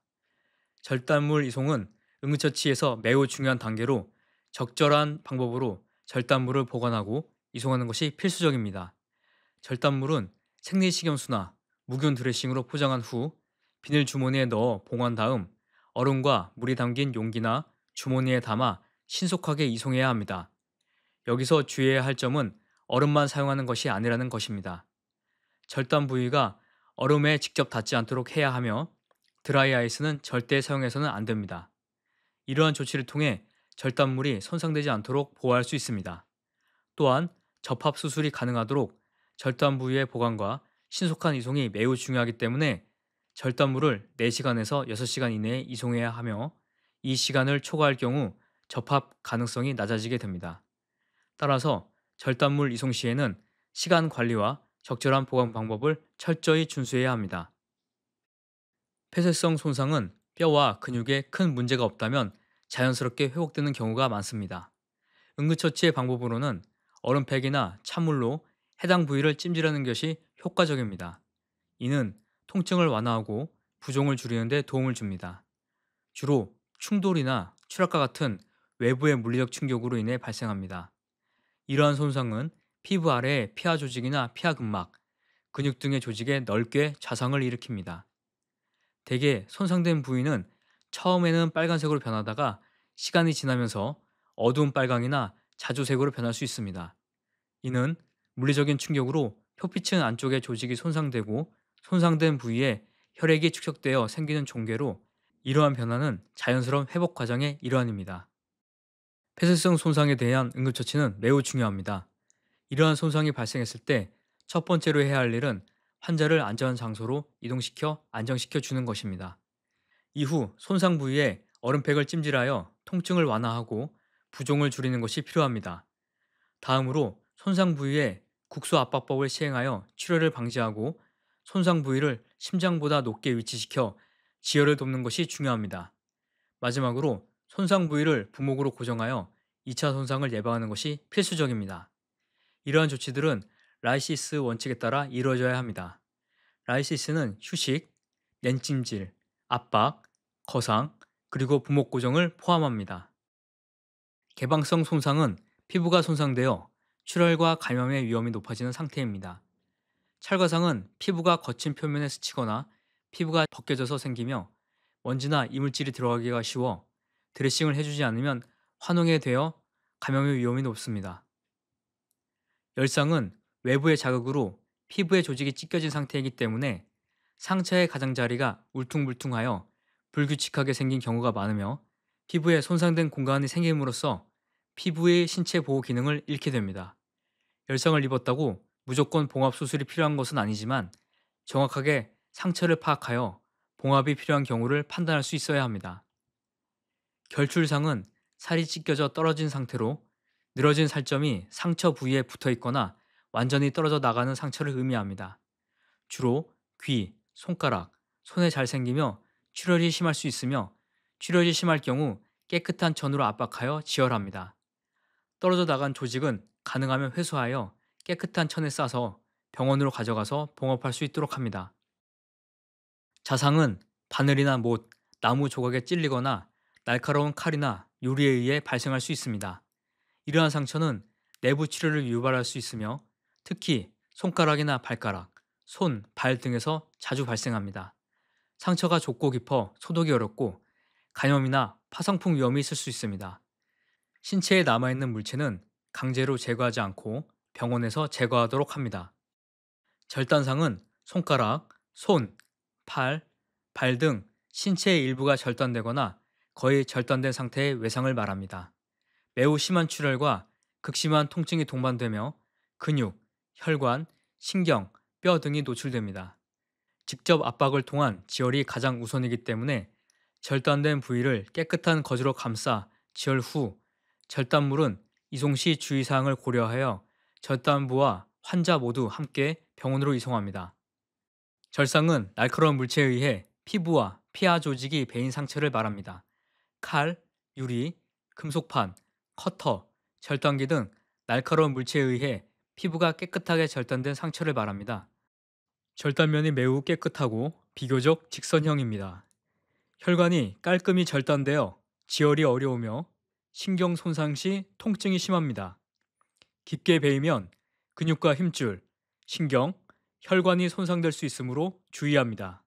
절단물 이송은 응급처치에서 매우 중요한 단계로 적절한 방법으로 절단물을 보관하고 이송하는 것이 필수적입니다. 절단물은 생리식염수나 무균 드레싱으로 포장한 후 비닐 주머니에 넣어 봉한 다음 얼음과 물이 담긴 용기나 주머니에 담아 신속하게 이송해야 합니다. 여기서 주의해야 할 점은 얼음만 사용하는 것이 아니라는 것입니다. 절단 부위가 얼음에 직접 닿지 않도록 해야 하며 드라이 아이스는 절대 사용해서는 안 됩니다. 이러한 조치를 통해 절단물이 손상되지 않도록 보호할 수 있습니다. 또한 접합 수술이 가능하도록 절단 부위의 보관과 신속한 이송이 매우 중요하기 때문에 절단물을 4시간에서 6시간 이내에 이송해야 하며 이 시간을 초과할 경우 접합 가능성이 낮아지게 됩니다. 따라서 절단물 이송 시에는 시간 관리와 적절한 보관 방법을 철저히 준수해야 합니다. 폐쇄성 손상은 뼈와 근육에 큰 문제가 없다면 자연스럽게 회복되는 경우가 많습니다. 응급처치의 방법으로는 얼음팩이나 찬물로 해당 부위를 찜질하는 것이 효과적입니다. 이는 통증을 완화하고 부종을 줄이는 데 도움을 줍니다. 주로 충돌이나 추락과 같은 외부의 물리적 충격으로 인해 발생합니다. 이러한 손상은 피부 아래의 피하 조직이나 피하근막, 근육 등의 조직에 넓게 좌상을 일으킵니다. 대개 손상된 부위는 처음에는 빨간색으로 변하다가 시간이 지나면서 어두운 빨강이나 자주색으로 변할 수 있습니다. 이는 물리적인 충격으로 표피층 안쪽의 조직이 손상되고 손상된 부위에 혈액이 축적되어 생기는 종괴로 이러한 변화는 자연스러운 회복 과정의 일환입니다. 폐쇄성 손상에 대한 응급처치는 매우 중요합니다. 이러한 손상이 발생했을 때 첫 번째로 해야 할 일은 환자를 안전한 장소로 이동시켜 안정시켜 주는 것입니다. 이후 손상 부위에 얼음팩을 찜질하여 통증을 완화하고 부종을 줄이는 것이 필요합니다. 다음으로 손상 부위에 국소 압박법을 시행하여 출혈을 방지하고 손상 부위를 심장보다 높게 위치시켜 지혈을 돕는 것이 중요합니다. 마지막으로 손상 부위를 부목으로 고정하여 2차 손상을 예방하는 것이 필수적입니다. 이러한 조치들은 라이시스 원칙에 따라 이루어져야 합니다. 라이시스는 휴식, 냉찜질, 압박, 거상, 그리고 부목 고정을 포함합니다. 개방성 손상은 피부가 손상되어 출혈과 감염의 위험이 높아지는 상태입니다. 찰과상은 피부가 거친 표면에 스치거나 피부가 벗겨져서 생기며 먼지나 이물질이 들어가기가 쉬워 드레싱을 해주지 않으면 환원이 되어 감염의 위험이 높습니다. 열상은 외부의 자극으로 피부의 조직이 찢겨진 상태이기 때문에 상처의 가장자리가 울퉁불퉁하여 불규칙하게 생긴 경우가 많으며 피부에 손상된 공간이 생김으로써 피부의 신체 보호 기능을 잃게 됩니다. 열상을 입었다고 무조건 봉합 수술이 필요한 것은 아니지만 정확하게 상처를 파악하여 봉합이 필요한 경우를 판단할 수 있어야 합니다. 결출상은 살이 찢겨져 떨어진 상태로 늘어진 살점이 상처 부위에 붙어 있거나 완전히 떨어져 나가는 상처를 의미합니다. 주로 귀, 손가락, 손에 잘 생기며 출혈이 심할 수 있으며 출혈이 심할 경우 깨끗한 천으로 압박하여 지혈합니다. 떨어져 나간 조직은 가능하면 회수하여 깨끗한 천에 싸서 병원으로 가져가서 봉합할 수 있도록 합니다. 자상은 바늘이나 못, 나무 조각에 찔리거나 날카로운 칼이나 유리에 의해 발생할 수 있습니다. 이러한 상처는 내부 치료를 유발할 수 있으며 특히 손가락이나 발가락, 손, 발 등에서 자주 발생합니다. 상처가 좁고 깊어 소독이 어렵고 감염이나 파상풍 위험이 있을 수 있습니다. 신체에 남아있는 물체는 강제로 제거하지 않고 병원에서 제거하도록 합니다. 절단상은 손가락, 손, 팔, 발 등 신체의 일부가 절단되거나 거의 절단된 상태의 외상을 말합니다. 매우 심한 출혈과 극심한 통증이 동반되며 근육, 혈관, 신경, 뼈 등이 노출됩니다. 직접 압박을 통한 지혈이 가장 우선이기 때문에 절단된 부위를 깨끗한 거즈로 감싸 지혈 후 절단물은 이송 시 주의사항을 고려하여 절단부와 환자 모두 함께 병원으로 이송합니다. 절상은 날카로운 물체에 의해 피부와 피하 조직이 베인 상처를 말합니다. 칼, 유리, 금속판, 커터, 절단기 등 날카로운 물체에 의해 피부가 깨끗하게 절단된 상처를 말합니다. 절단면이 매우 깨끗하고 비교적 직선형입니다. 혈관이 깔끔히 절단되어 지혈이 어려우며 신경 손상 시 통증이 심합니다. 깊게 베이면 근육과 힘줄, 신경, 혈관이 손상될 수 있으므로 주의합니다.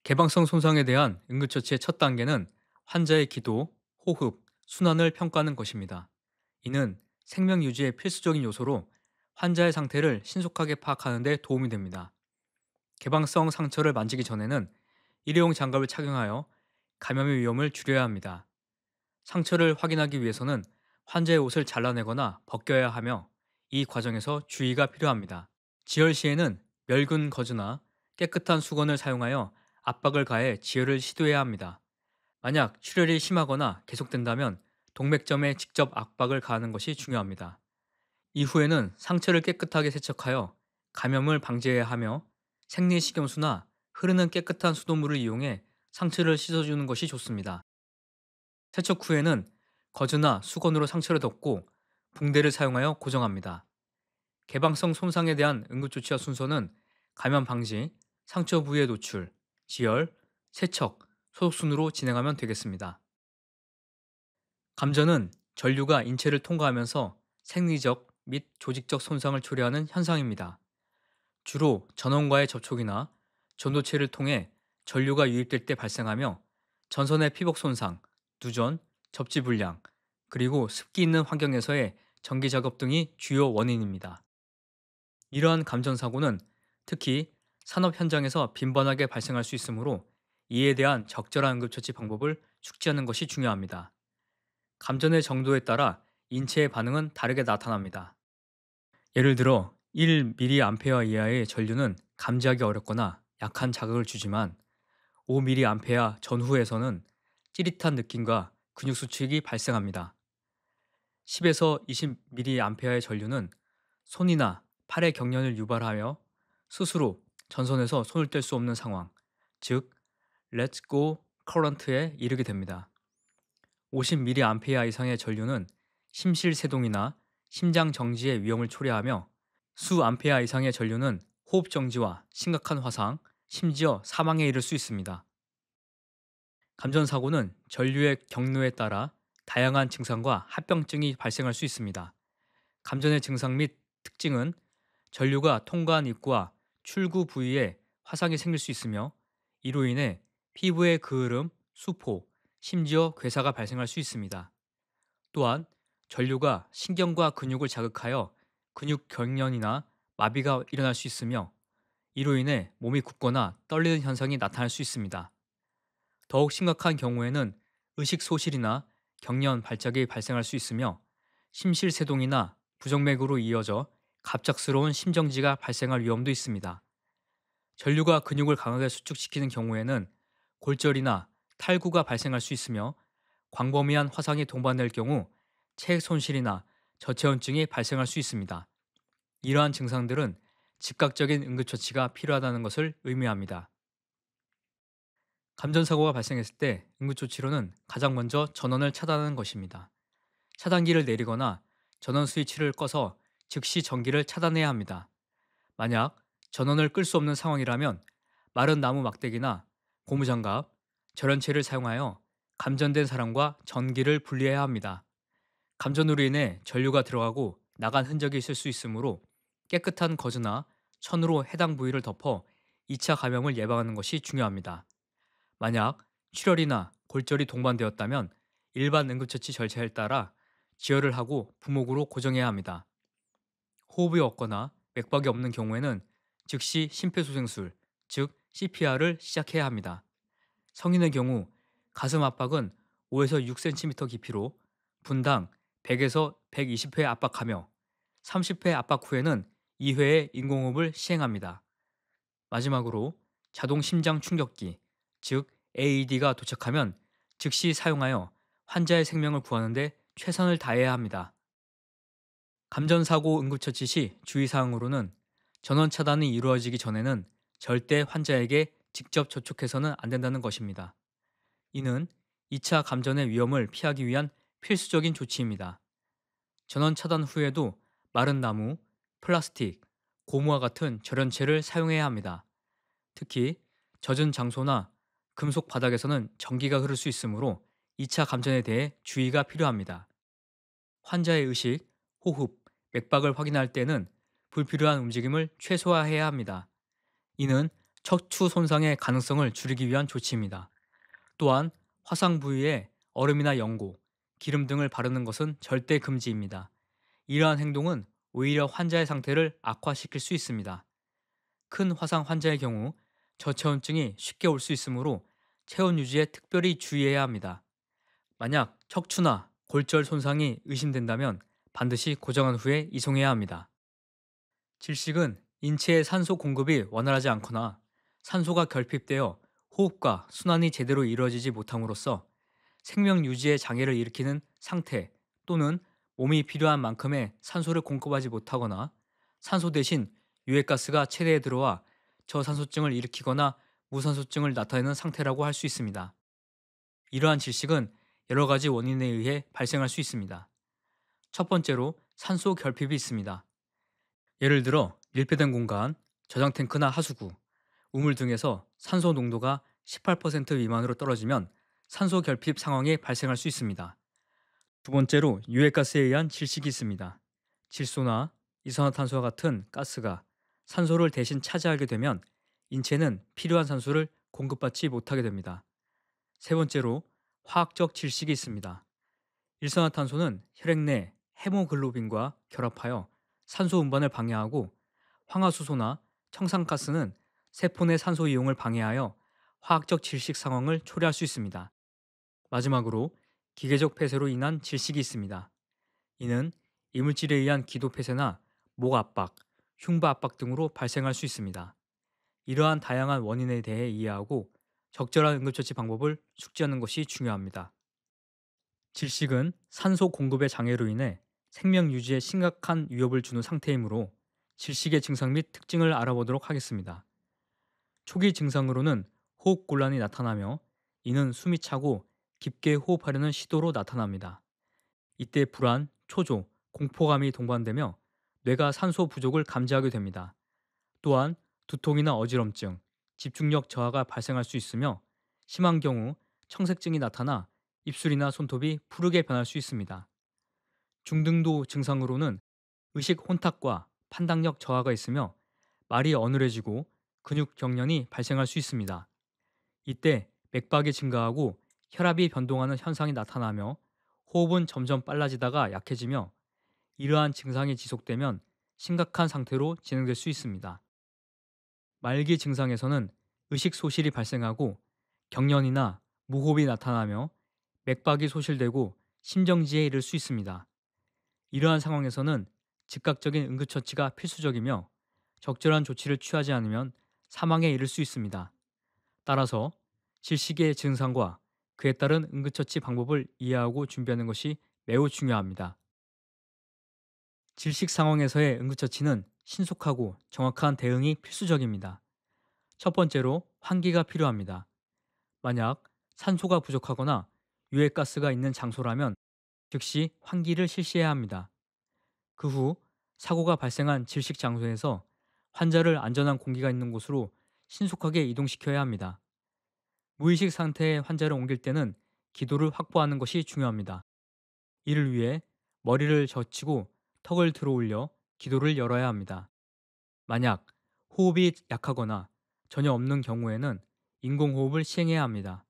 개방성 손상에 대한 응급처치의 첫 단계는 환자의 기도, 호흡, 순환을 평가하는 것입니다. 이는 생명 유지의 필수적인 요소로 환자의 상태를 신속하게 파악하는 데 도움이 됩니다. 개방성 상처를 만지기 전에는 일회용 장갑을 착용하여 감염의 위험을 줄여야 합니다. 상처를 확인하기 위해서는 환자의 옷을 잘라내거나 벗겨야 하며 이 과정에서 주의가 필요합니다. 지혈 시에는 멸균 거즈나 깨끗한 수건을 사용하여 압박을 가해 지혈을 시도해야 합니다. 만약 출혈이 심하거나 계속된다면 동맥점에 직접 압박을 가하는 것이 중요합니다. 이후에는 상처를 깨끗하게 세척하여 감염을 방지해야 하며 생리식염수나 흐르는 깨끗한 수돗물을 이용해 상처를 씻어주는 것이 좋습니다. 세척 후에는 거즈나 수건으로 상처를 덮고 붕대를 사용하여 고정합니다. 개방성 손상에 대한 응급조치와 순서는 감염 방지, 상처 부위의 노출, 지혈, 세척, 소독 순으로 진행하면 되겠습니다. 감전은 전류가 인체를 통과하면서 생리적 및 조직적 손상을 초래하는 현상입니다. 주로 전원과의 접촉이나 전도체를 통해 전류가 유입될 때 발생하며 전선의 피복 손상, 누전, 접지 불량, 그리고 습기 있는 환경에서의 전기 작업 등이 주요 원인입니다. 이러한 감전 사고는 특히 산업 현장에서 빈번하게 발생할 수 있으므로 이에 대한 적절한 응급처치 방법을 숙지하는 것이 중요합니다. 감전의 정도에 따라 인체의 반응은 다르게 나타납니다. 예를 들어 1mA 이하의 전류는 감지하기 어렵거나 약한 자극을 주지만 5mA 전후에서는 찌릿한 느낌과 근육 수축이 발생합니다. 10에서 20mA의 전류는 손이나 팔의 경련을 유발하여 스스로 전선에서 손을 뗄 수 없는 상황, 즉 Let's go current에 이르게 됩니다. 50mA 이상의 전류는 심실세동이나 심장 정지의 위험을 초래하며 수 암페아 이상의 전류는 호흡 정지와 심각한 화상, 심지어 사망에 이를 수 있습니다. 감전 사고는 전류의 경로에 따라 다양한 증상과 합병증이 발생할 수 있습니다. 감전의 증상 및 특징은 전류가 통과한 입구와 출구 부위에 화상이 생길 수 있으며 이로 인해 피부의 그을음, 수포, 심지어 괴사가 발생할 수 있습니다. 또한 전류가 신경과 근육을 자극하여 근육 경련이나 마비가 일어날 수 있으며 이로 인해 몸이 굽거나 떨리는 현상이 나타날 수 있습니다. 더욱 심각한 경우에는 의식 소실이나 경련 발작이 발생할 수 있으며 심실세동이나 부정맥으로 이어져 갑작스러운 심정지가 발생할 위험도 있습니다. 전류가 근육을 강하게 수축시키는 경우에는 골절이나 탈구가 발생할 수 있으며 광범위한 화상이 동반될 경우 체액 손실이나 저체온증이 발생할 수 있습니다. 이러한 증상들은 즉각적인 응급처치가 필요하다는 것을 의미합니다. 감전사고가 발생했을 때 응급조치로는 가장 먼저 전원을 차단하는 것입니다. 차단기를 내리거나 전원 스위치를 꺼서 즉시 전기를 차단해야 합니다. 만약 전원을 끌 수 없는 상황이라면 마른 나무 막대기나 고무장갑, 절연체를 사용하여 감전된 사람과 전기를 분리해야 합니다. 감전으로 인해 전류가 들어가고 나간 흔적이 있을 수 있으므로 깨끗한 거즈나 천으로 해당 부위를 덮어 2차 감염을 예방하는 것이 중요합니다. 만약 출혈이나 골절이 동반되었다면 일반 응급처치 절차에 따라 지혈을 하고 부목으로 고정해야 합니다. 호흡이 없거나 맥박이 없는 경우에는 즉시 심폐소생술, 즉 CPR을 시작해야 합니다. 성인의 경우 가슴 압박은 5에서 6cm 깊이로 분당 100에서 120회 압박하며 30회 압박 후에는 2회의 인공호흡을 시행합니다. 마지막으로 자동 심장 충격기, 즉 AED가 도착하면 즉시 사용하여 환자의 생명을 구하는 데 최선을 다해야 합니다. 감전사고 응급처치 시 주의사항으로는 전원 차단이 이루어지기 전에는 절대 환자에게 직접 접촉해서는 안 된다는 것입니다. 이는 2차 감전의 위험을 피하기 위한 필수적인 조치입니다. 전원 차단 후에도 마른 나무, 플라스틱, 고무와 같은 절연체를 사용해야 합니다. 특히 젖은 장소나 금속 바닥에서는 전기가 흐를 수 있으므로 2차 감전에 대해 주의가 필요합니다. 환자의 의식, 호흡, 맥박을 확인할 때는 불필요한 움직임을 최소화해야 합니다. 이는 척추 손상의 가능성을 줄이기 위한 조치입니다. 또한 화상 부위에 얼음이나 연고, 기름 등을 바르는 것은 절대 금지입니다. 이러한 행동은 오히려 환자의 상태를 악화시킬 수 있습니다. 큰 화상 환자의 경우 저체온증이 쉽게 올 수 있으므로 체온 유지에 특별히 주의해야 합니다. 만약 척추나 골절 손상이 의심된다면 반드시 고정한 후에 이송해야 합니다. 질식은 인체의 산소 공급이 원활하지 않거나 산소가 결핍되어 호흡과 순환이 제대로 이루어지지 못함으로써 생명 유지에 장애를 일으키는 상태 또는 몸이 필요한 만큼의 산소를 공급하지 못하거나 산소 대신 유해가스가 체내에 들어와 저산소증을 일으키거나 무산소증을 나타내는 상태라고 할 수 있습니다. 이러한 질식은 여러 가지 원인에 의해 발생할 수 있습니다. 첫 번째로 산소 결핍이 있습니다. 예를 들어 밀폐된 공간, 저장 탱크나 하수구, 우물 등에서 산소 농도가 18% 미만으로 떨어지면 산소 결핍 상황이 발생할 수 있습니다. 두 번째로 유해가스에 의한 질식이 있습니다. 질소나 이산화탄소와 같은 가스가 산소를 대신 차지하게 되면 인체는 필요한 산소를 공급받지 못하게 됩니다. 세 번째로 화학적 질식이 있습니다. 일산화탄소는 혈액 내 헤모글로빈과 결합하여 산소 운반을 방해하고 황화수소나 청산가스는 세포 내 산소 이용을 방해하여 화학적 질식 상황을 초래할 수 있습니다. 마지막으로 기계적 폐쇄로 인한 질식이 있습니다. 이는 이물질에 의한 기도 폐쇄나 목 압박, 흉부 압박 등으로 발생할 수 있습니다. 이러한 다양한 원인에 대해 이해하고 적절한 응급처치 방법을 숙지하는 것이 중요합니다. 질식은 산소 공급의 장애로 인해 생명 유지에 심각한 위협을 주는 상태이므로 질식의 증상 및 특징을 알아보도록 하겠습니다. 초기 증상으로는 호흡 곤란이 나타나며 이는 숨이 차고 깊게 호흡하려는 시도로 나타납니다. 이때 불안, 초조, 공포감이 동반되며 뇌가 산소 부족을 감지하게 됩니다. 또한 두통이나 어지럼증, 집중력 저하가 발생할 수 있으며 심한 경우 청색증이 나타나 입술이나 손톱이 푸르게 변할 수 있습니다. 중등도 증상으로는 의식 혼탁과 판단력 저하가 있으며 말이 어눌해지고 근육 경련이 발생할 수 있습니다. 이때 맥박이 증가하고 혈압이 변동하는 현상이 나타나며 호흡은 점점 빨라지다가 약해지며 이러한 증상이 지속되면 심각한 상태로 진행될 수 있습니다. 말기 증상에서는 의식 소실이 발생하고 경련이나 무호흡이 나타나며 맥박이 소실되고 심정지에 이를 수 있습니다. 이러한 상황에서는 즉각적인 응급처치가 필수적이며 적절한 조치를 취하지 않으면 사망에 이를 수 있습니다. 따라서 질식의 증상과 그에 따른 응급처치 방법을 이해하고 준비하는 것이 매우 중요합니다. 질식 상황에서의 응급처치는 신속하고 정확한 대응이 필수적입니다. 첫 번째로 환기가 필요합니다. 만약 산소가 부족하거나 유해가스가 있는 장소라면 즉시 환기를 실시해야 합니다. 그 후 사고가 발생한 질식 장소에서 환자를 안전한 공기가 있는 곳으로 신속하게 이동시켜야 합니다. 무의식 상태의 환자를 옮길 때는 기도를 확보하는 것이 중요합니다. 이를 위해 머리를 젖히고 턱을 들어 올려 기도를 열어야 합니다. 만약 호흡이 약하거나 전혀 없는 경우에는 인공호흡을 시행해야 합니다.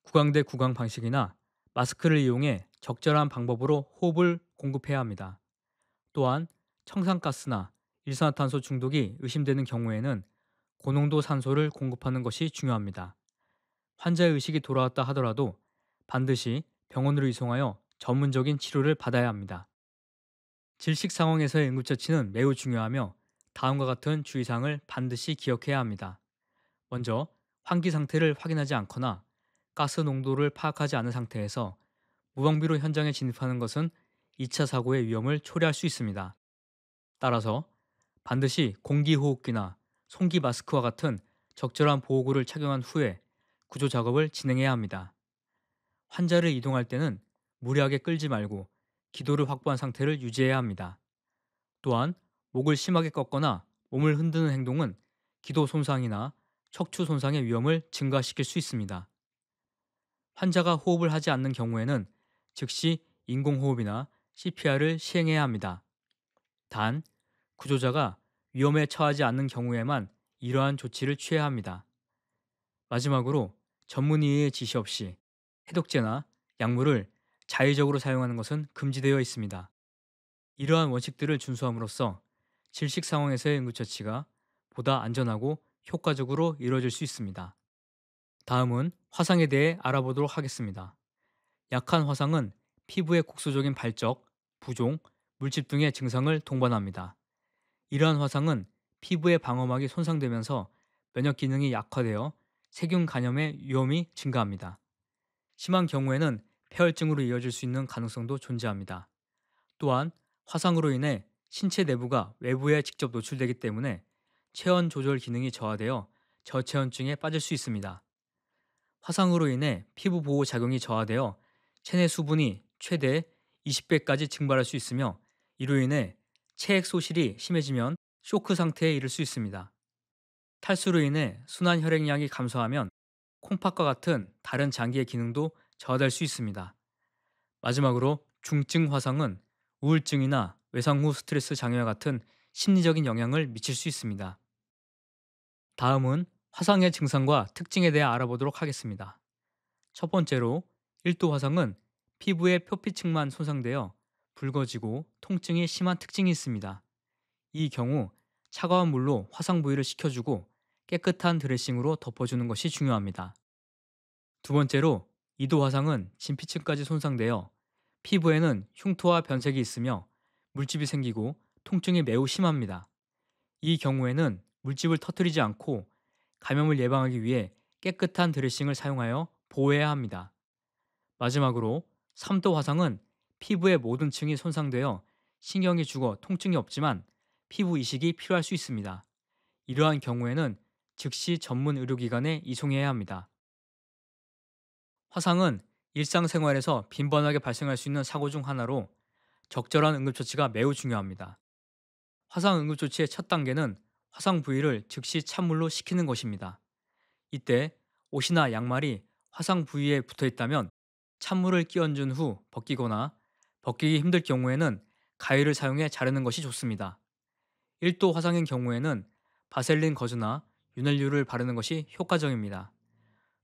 구강대 구강 방식이나 마스크를 이용해 적절한 방법으로 호흡을 공급해야 합니다. 또한 청산가스나 일산화탄소 중독이 의심되는 경우에는 고농도 산소를 공급하는 것이 중요합니다. 환자의 의식이 돌아왔다 하더라도 반드시 병원으로 이송하여 전문적인 치료를 받아야 합니다. 질식 상황에서의 응급처치는 매우 중요하며 다음과 같은 주의사항을 반드시 기억해야 합니다. 먼저 환기 상태를 확인하지 않거나 가스 농도를 파악하지 않은 상태에서 무방비로 현장에 진입하는 것은 2차 사고의 위험을 초래할 수 있습니다. 따라서 반드시 공기호흡기나 송기 마스크와 같은 적절한 보호구를 착용한 후에 구조 작업을 진행해야 합니다. 환자를 이동할 때는 무리하게 끌지 말고 기도를 확보한 상태를 유지해야 합니다. 또한 목을 심하게 꺾거나 몸을 흔드는 행동은 기도 손상이나 척추 손상의 위험을 증가시킬 수 있습니다. 환자가 호흡을 하지 않는 경우에는 즉시 인공호흡이나 CPR을 시행해야 합니다. 단, 구조자가 위험에 처하지 않는 경우에만 이러한 조치를 취해야 합니다. 마지막으로 전문의의 지시 없이 해독제나 약물을 자의적으로 사용하는 것은 금지되어 있습니다. 이러한 원칙들을 준수함으로써 질식 상황에서의 응급처치가 보다 안전하고 효과적으로 이루어질 수 있습니다. 다음은 화상에 대해 알아보도록 하겠습니다. 약한 화상은 피부의 국소적인 발적, 부종, 물집 등의 증상을 동반합니다. 이러한 화상은 피부의 방어막이 손상되면서 면역 기능이 약화되어 세균 감염의 위험이 증가합니다. 심한 경우에는 폐혈증으로 이어질 수 있는 가능성도 존재합니다. 또한 화상으로 인해 신체 내부가 외부에 직접 노출되기 때문에 체온 조절 기능이 저하되어 저체온증에 빠질 수 있습니다. 화상으로 인해 피부 보호 작용이 저하되어 체내 수분이 최대 20배까지 증발할 수 있으며 이로 인해 체액 소실이 심해지면 쇼크 상태에 이를 수 있습니다. 탈수로 인해 순환 혈액량이 감소하면 콩팥과 같은 다른 장기의 기능도 저하될 수 있습니다. 마지막으로 중증 화상은 우울증이나 외상 후 스트레스 장애와 같은 심리적인 영향을 미칠 수 있습니다. 다음은 화상의 증상과 특징에 대해 알아보도록 하겠습니다. 첫 번째로 1도 화상은 피부의 표피층만 손상되어 붉어지고 통증이 심한 특징이 있습니다. 이 경우 차가운 물로 화상 부위를 식혀주고 깨끗한 드레싱으로 덮어주는 것이 중요합니다. 두 번째로 2도 화상은 진피층까지 손상되어 피부에는 흉터와 변색이 있으며 물집이 생기고 통증이 매우 심합니다. 이 경우에는 물집을 터뜨리지 않고 감염을 예방하기 위해 깨끗한 드레싱을 사용하여 보호해야 합니다. 마지막으로 3도 화상은 피부의 모든 층이 손상되어 신경이 죽어 통증이 없지만 피부 이식이 필요할 수 있습니다. 이러한 경우에는 즉시 전문 의료기관에 이송해야 합니다. 화상은 일상생활에서 빈번하게 발생할 수 있는 사고 중 하나로 적절한 응급처치가 매우 중요합니다. 화상 응급조치의 첫 단계는 화상 부위를 즉시 찬물로 식히는 것입니다. 이때 옷이나 양말이 화상 부위에 붙어 있다면 찬물을 끼얹은 후 벗기거나 벗기기 힘들 경우에는 가위를 사용해 자르는 것이 좋습니다. 1도 화상인 경우에는 바셀린 거즈나 윤활유를 바르는 것이 효과적입니다.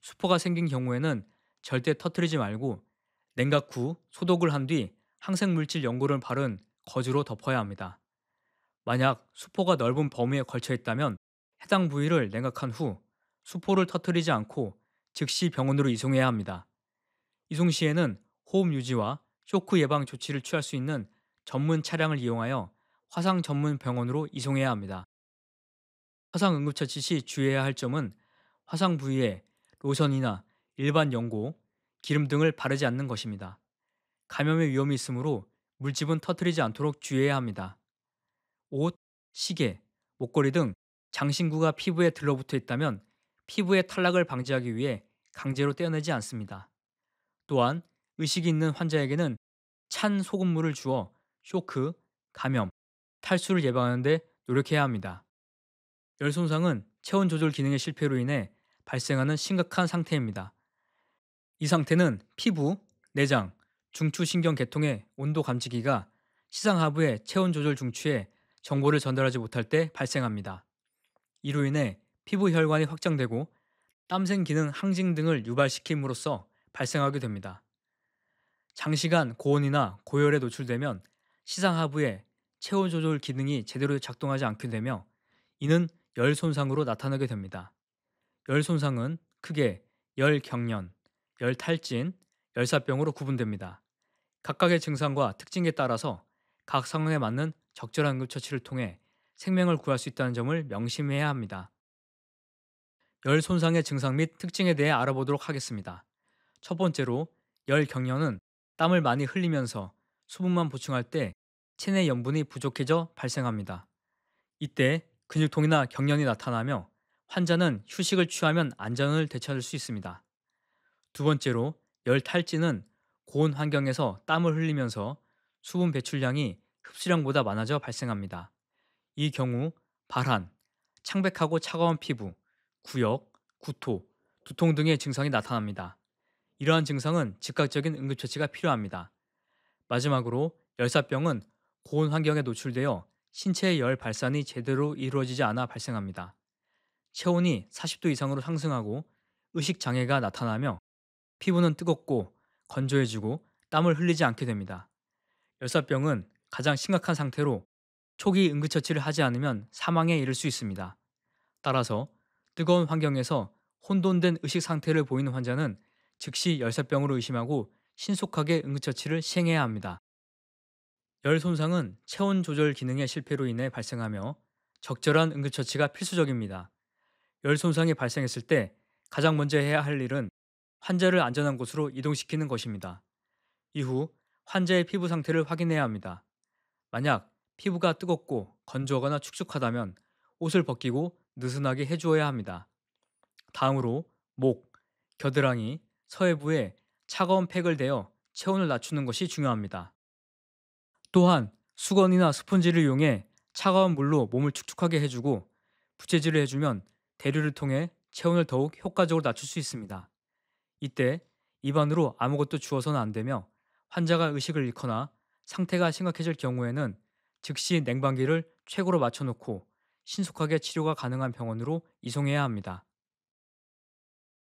수포가 생긴 경우에는 절대 터뜨리지 말고 냉각 후 소독을 한 뒤 항생물질 연고를 바른 거즈로 덮어야 합니다. 만약 수포가 넓은 범위에 걸쳐 있다면 해당 부위를 냉각한 후 수포를 터뜨리지 않고 즉시 병원으로 이송해야 합니다. 이송 시에는 호흡 유지와 쇼크 예방 조치를 취할 수 있는 전문 차량을 이용하여 화상 전문 병원으로 이송해야 합니다. 화상 응급처치 시 주의해야 할 점은 화상 부위에 로션이나 일반 연고, 기름 등을 바르지 않는 것입니다. 감염의 위험이 있으므로 물집은 터뜨리지 않도록 주의해야 합니다. 옷, 시계, 목걸이 등 장신구가 피부에 들러붙어 있다면 피부의 탈락을 방지하기 위해 강제로 떼어내지 않습니다. 또한 의식이 있는 환자에게는 찬 소금물을 주어 쇼크, 감염, 탈수를 예방하는 데 노력해야 합니다. 열 손상은 체온 조절 기능의 실패로 인해 발생하는 심각한 상태입니다. 이 상태는 피부, 내장, 중추신경 계통의 온도 감지기가 시상 하부의 체온 조절 중추에 정보를 전달하지 못할 때 발생합니다. 이로 인해 피부 혈관이 확장되고 땀샘 기능 항징 등을 유발시킴으로써 발생하게 됩니다. 장시간 고온이나 고열에 노출되면 시상 하부의 체온 조절 기능이 제대로 작동하지 않게 되며 이는 열 손상으로 나타나게 됩니다. 열 손상은 크게 열 경련, 열 탈진, 열사병으로 구분됩니다. 각각의 증상과 특징에 따라서 각 상황에 맞는 적절한 응급처치를 통해 생명을 구할 수 있다는 점을 명심해야 합니다. 열 손상의 증상 및 특징에 대해 알아보도록 하겠습니다. 첫 번째로 열 경련은 땀을 많이 흘리면서 수분만 보충할 때 체내 염분이 부족해져 발생합니다. 이때 근육통이나 경련이 나타나며 환자는 휴식을 취하면 안전을 되찾을 수 있습니다. 두 번째로 열 탈진은 고온 환경에서 땀을 흘리면서 수분 배출량이 흡수량보다 많아져 발생합니다. 이 경우 발한, 창백하고 차가운 피부, 구역, 구토, 두통 등의 증상이 나타납니다. 이러한 증상은 즉각적인 응급처치가 필요합니다. 마지막으로 열사병은 고온 환경에 노출되어 신체의 열 발산이 제대로 이루어지지 않아 발생합니다. 체온이 40도 이상으로 상승하고 의식 장애가 나타나며 피부는 뜨겁고 건조해지고 땀을 흘리지 않게 됩니다. 열사병은 가장 심각한 상태로 초기 응급처치를 하지 않으면 사망에 이를 수 있습니다. 따라서 뜨거운 환경에서 혼돈된 의식 상태를 보이는 환자는 즉시 열사병으로 의심하고 신속하게 응급처치를 시행해야 합니다. 열 손상은 체온 조절 기능의 실패로 인해 발생하며 적절한 응급처치가 필수적입니다. 열 손상이 발생했을 때 가장 먼저 해야 할 일은 환자를 안전한 곳으로 이동시키는 것입니다. 이후 환자의 피부 상태를 확인해야 합니다. 만약 피부가 뜨겁고 건조하거나 축축하다면 옷을 벗기고 느슨하게 해주어야 합니다. 다음으로 목, 겨드랑이, 서해부에 차가운 팩을 대어 체온을 낮추는 것이 중요합니다. 또한 수건이나 스펀지를 이용해 차가운 물로 몸을 축축하게 해주고 부채질을 해주면 대류를 통해 체온을 더욱 효과적으로 낮출 수 있습니다. 이때 입안으로 아무것도 주어서는 안 되며 환자가 의식을 잃거나 상태가 심각해질 경우에는 즉시 냉방기를 최고로 맞춰놓고 신속하게 치료가 가능한 병원으로 이송해야 합니다.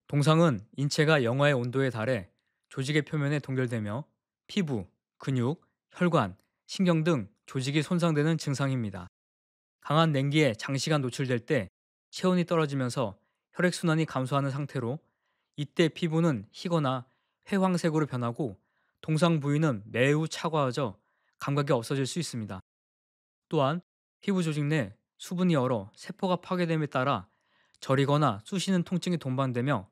동상은 인체가 영하의 온도에 달해 조직의 표면에 동결되며 피부, 근육, 혈관, 신경 등 조직이 손상되는 증상입니다. 강한 냉기에 장시간 노출될 때 체온이 떨어지면서 혈액순환이 감소하는 상태로 이때 피부는 희거나 회황색으로 변하고 동상 부위는 매우 차가워져 감각이 없어질 수 있습니다. 또한 피부 조직 내 수분이 얼어 세포가 파괴됨에 따라 저리거나 쑤시는 통증이 동반되며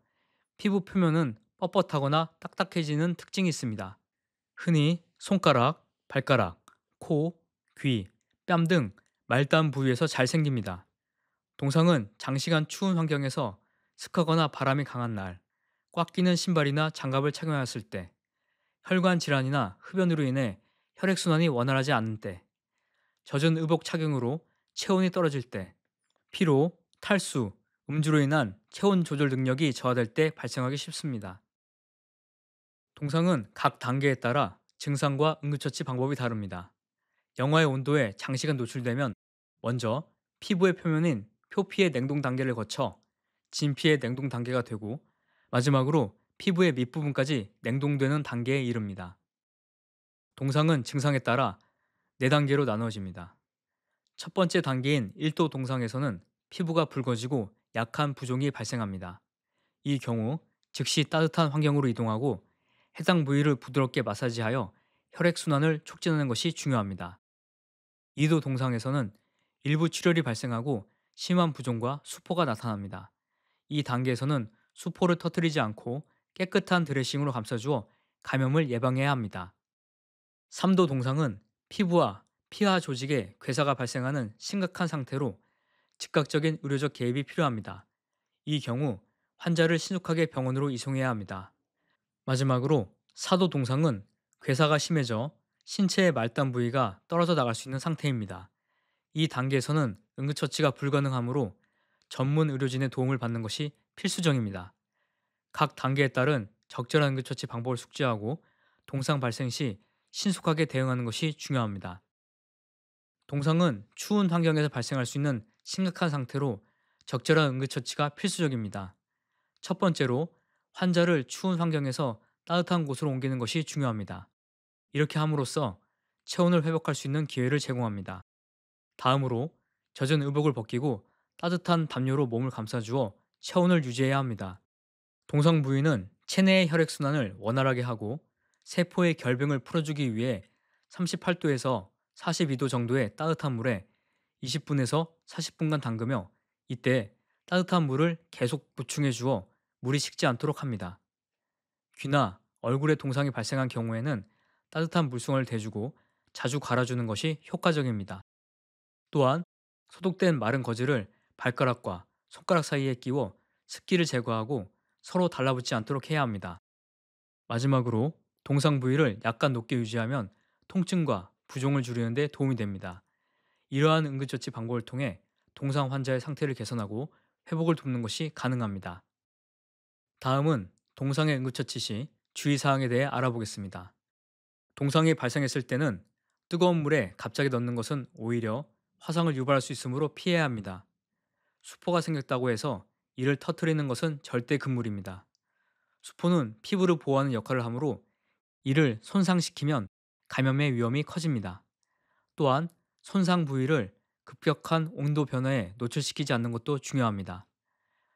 피부 표면은 뻣뻣하거나 딱딱해지는 특징이 있습니다. 흔히 손가락, 발가락, 코, 귀, 뺨 등 말단 부위에서 잘 생깁니다. 동상은 장시간 추운 환경에서 습하거나 바람이 강한 날, 꽉 끼는 신발이나 장갑을 착용했을 때, 혈관 질환이나 흡연으로 인해 혈액순환이 원활하지 않은 때, 젖은 의복 착용으로 체온이 떨어질 때, 피로, 탈수, 음주로 인한 체온 조절 능력이 저하될 때 발생하기 쉽습니다. 동상은 각 단계에 따라 증상과 응급처치 방법이 다릅니다. 영하의 온도에 장시간 노출되면 먼저 피부의 표면인 표피의 냉동 단계를 거쳐 진피의 냉동 단계가 되고 마지막으로 피부의 밑부분까지 냉동되는 단계에 이릅니다. 동상은 증상에 따라 4단계로 나누어집니다. 첫 번째 단계인 1도 동상에서는 피부가 붉어지고 약한 부종이 발생합니다. 이 경우 즉시 따뜻한 환경으로 이동하고 해당 부위를 부드럽게 마사지하여 혈액순환을 촉진하는 것이 중요합니다. 2도 동상에서는 일부 출혈이 발생하고 심한 부종과 수포가 나타납니다. 이 단계에서는 수포를 터뜨리지 않고 깨끗한 드레싱으로 감싸주어 감염을 예방해야 합니다. 3도 동상은 피부와 피하 조직에 괴사가 발생하는 심각한 상태로 즉각적인 의료적 개입이 필요합니다. 이 경우 환자를 신속하게 병원으로 이송해야 합니다. 마지막으로 4도 동상은 괴사가 심해져 신체의 말단 부위가 떨어져 나갈 수 있는 상태입니다. 이 단계에서는 응급처치가 불가능하므로 전문 의료진의 도움을 받는 것이 필수적입니다. 각 단계에 따른 적절한 응급처치 방법을 숙지하고 동상 발생 시 신속하게 대응하는 것이 중요합니다. 동상은 추운 환경에서 발생할 수 있는 심각한 상태로 적절한 응급처치가 필수적입니다. 첫 번째로 환자를 추운 환경에서 따뜻한 곳으로 옮기는 것이 중요합니다. 이렇게 함으로써 체온을 회복할 수 있는 기회를 제공합니다. 다음으로 젖은 의복을 벗기고 따뜻한 담요로 몸을 감싸주어 체온을 유지해야 합니다. 동상 부위는 체내의 혈액순환을 원활하게 하고 세포의 결빙을 풀어주기 위해 38도에서 42도 정도의 따뜻한 물에 20분에서 40분간 담그며 이때 따뜻한 물을 계속 보충해 주어 물이 식지 않도록 합니다. 귀나 얼굴에 동상이 발생한 경우에는 따뜻한 물송을 대주고 자주 갈아주는 것이 효과적입니다. 또한 소독된 마른 거즈를 발가락과 손가락 사이에 끼워 습기를 제거하고 서로 달라붙지 않도록 해야 합니다. 마지막으로 동상 부위를 약간 높게 유지하면 통증과 부종을 줄이는 데 도움이 됩니다. 이러한 응급처치 방법을 통해 동상 환자의 상태를 개선하고 회복을 돕는 것이 가능합니다. 다음은 동상의 응급처치 시 주의사항에 대해 알아보겠습니다. 동상이 발생했을 때는 뜨거운 물에 갑자기 넣는 것은 오히려 화상을 유발할 수 있으므로 피해야 합니다. 수포가 생겼다고 해서 이를 터뜨리는 것은 절대 금물입니다. 수포는 피부를 보호하는 역할을 하므로 이를 손상시키면 감염의 위험이 커집니다. 또한 손상 부위를 급격한 온도 변화에 노출시키지 않는 것도 중요합니다.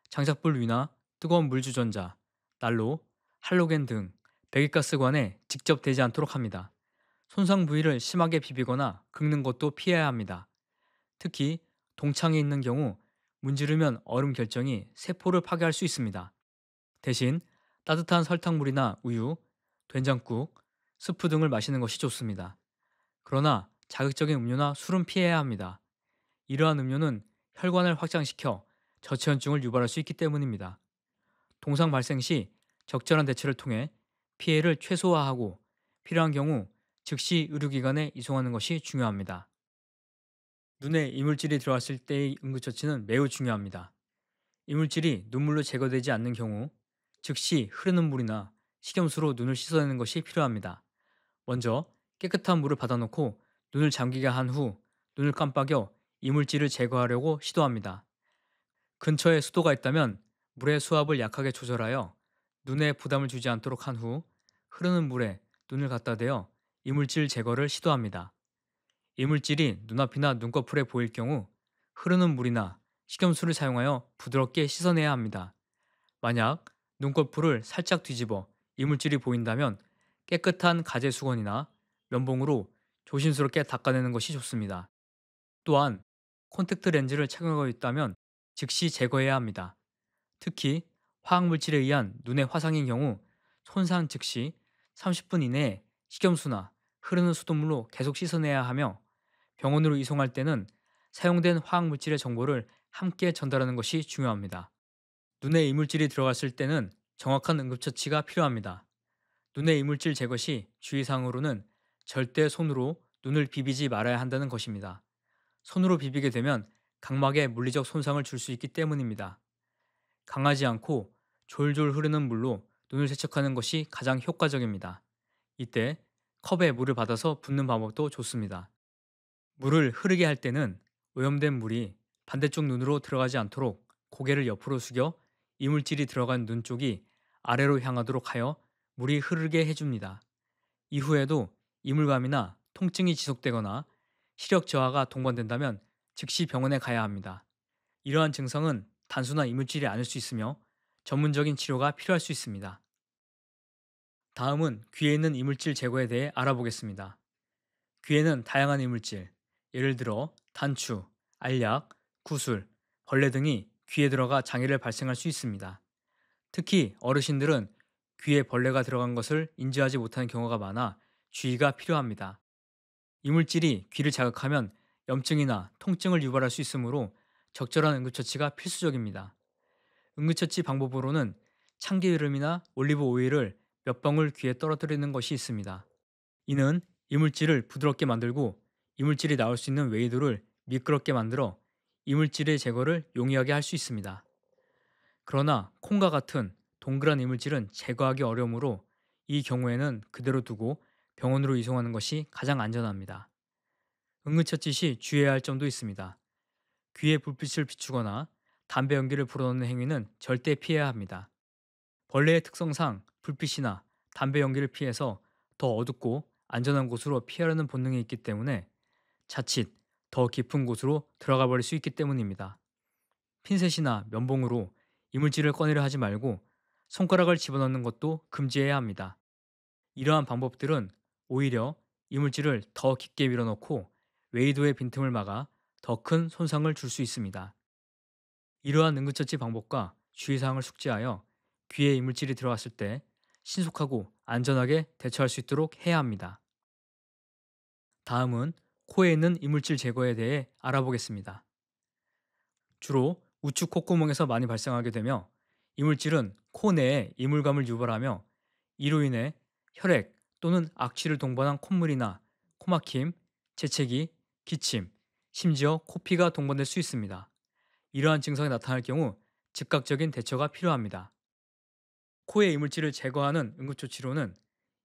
장작불 위나 뜨거운 물 주전자, 난로, 할로겐 등 배기가스관에 직접 대지 않도록 합니다. 손상 부위를 심하게 비비거나 긁는 것도 피해야 합니다. 특히 동창이 있는 경우 문지르면 얼음 결정이 세포를 파괴할 수 있습니다. 대신 따뜻한 설탕물이나 우유, 된장국, 스프 등을 마시는 것이 좋습니다. 그러나 자극적인 음료나 술은 피해야 합니다. 이러한 음료는 혈관을 확장시켜 저체온증을 유발할 수 있기 때문입니다. 동상 발생 시 적절한 대처를 통해 피해를 최소화하고 필요한 경우 즉시 의료기관에 이송하는 것이 중요합니다. 눈에 이물질이 들어갔을 때의 응급처치는 매우 중요합니다. 이물질이 눈물로 제거되지 않는 경우 즉시 흐르는 물이나 식염수로 눈을 씻어내는 것이 필요합니다. 먼저 깨끗한 물을 받아놓고 눈을 잠기게 한 후 눈을 깜빡여 이물질을 제거하려고 시도합니다. 근처에 수도가 있다면 물의 수압을 약하게 조절하여 눈에 부담을 주지 않도록 한 후 흐르는 물에 눈을 갖다 대어 이물질 제거를 시도합니다. 이물질이 눈앞이나 눈꺼풀에 보일 경우 흐르는 물이나 식염수를 사용하여 부드럽게 씻어내야 합니다. 만약 눈꺼풀을 살짝 뒤집어 이물질이 보인다면 깨끗한 가제 수건이나 면봉으로 조심스럽게 닦아내는 것이 좋습니다. 또한 콘택트 렌즈를 착용하고 있다면 즉시 제거해야 합니다. 특히 화학물질에 의한 눈의 화상인 경우 손상 즉시 30분 이내에 식염수나 흐르는 수돗물로 계속 씻어내야 하며 병원으로 이송할 때는 사용된 화학물질의 정보를 함께 전달하는 것이 중요합니다. 눈에 이물질이 들어갔을 때는 정확한 응급처치가 필요합니다. 눈의 이물질 제거 시 주의사항으로는 절대 손으로 눈을 비비지 말아야 한다는 것입니다. 손으로 비비게 되면 각막에 물리적 손상을 줄 수 있기 때문입니다. 강하지 않고 졸졸 흐르는 물로 눈을 세척하는 것이 가장 효과적입니다. 이때 컵에 물을 받아서 붓는 방법도 좋습니다. 물을 흐르게 할 때는 오염된 물이 반대쪽 눈으로 들어가지 않도록 고개를 옆으로 숙여 이물질이 들어간 눈 쪽이 아래로 향하도록 하여 물이 흐르게 해줍니다. 이후에도 이물감이나 통증이 지속되거나 시력 저하가 동반된다면 즉시 병원에 가야 합니다. 이러한 증상은 단순한 이물질이 아닐 수 있으며 전문적인 치료가 필요할 수 있습니다. 다음은 귀에 있는 이물질 제거에 대해 알아보겠습니다. 귀에는 다양한 이물질, 예를 들어 단추, 알약, 구슬, 벌레 등이 귀에 들어가 장애를 발생할 수 있습니다. 특히 어르신들은 귀에 벌레가 들어간 것을 인지하지 못하는 경우가 많아 주의가 필요합니다. 이물질이 귀를 자극하면 염증이나 통증을 유발할 수 있으므로 적절한 응급처치가 필수적입니다. 응급처치 방법으로는 참기름이나 올리브 오일을 몇 방울 귀에 떨어뜨리는 것이 있습니다. 이는 이물질을 부드럽게 만들고 이물질이 나올 수 있는 웨이도를 미끄럽게 만들어 이물질의 제거를 용이하게 할 수 있습니다. 그러나 콩과 같은 동그란 이물질은 제거하기 어려우므로 이 경우에는 그대로 두고 병원으로 이송하는 것이 가장 안전합니다. 응급처치 시 주의해야 할 점도 있습니다. 귀에 불빛을 비추거나 담배 연기를 불어넣는 행위는 절대 피해야 합니다. 벌레의 특성상 불빛이나 담배 연기를 피해서 더 어둡고 안전한 곳으로 피하려는 본능이 있기 때문에 자칫 더 깊은 곳으로 들어가 버릴 수 있기 때문입니다. 핀셋이나 면봉으로 이물질을 꺼내려 하지 말고 손가락을 집어넣는 것도 금지해야 합니다. 이러한 방법들은 오히려 이물질을 더 깊게 밀어넣고 외이도의 빈틈을 막아 더 큰 손상을 줄 수 있습니다. 이러한 응급처치 방법과 주의사항을 숙지하여 귀에 이물질이 들어갔을 때 신속하고 안전하게 대처할 수 있도록 해야 합니다. 다음은 코에 있는 이물질 제거에 대해 알아보겠습니다. 주로 우측 콧구멍에서 많이 발생하게 되며 이물질은 코 내에 이물감을 유발하며 이로 인해 혈액 또는 악취를 동반한 콧물이나 코막힘, 재채기, 기침, 심지어 코피가 동반될 수 있습니다. 이러한 증상이 나타날 경우 즉각적인 대처가 필요합니다. 코의 이물질을 제거하는 응급조치로는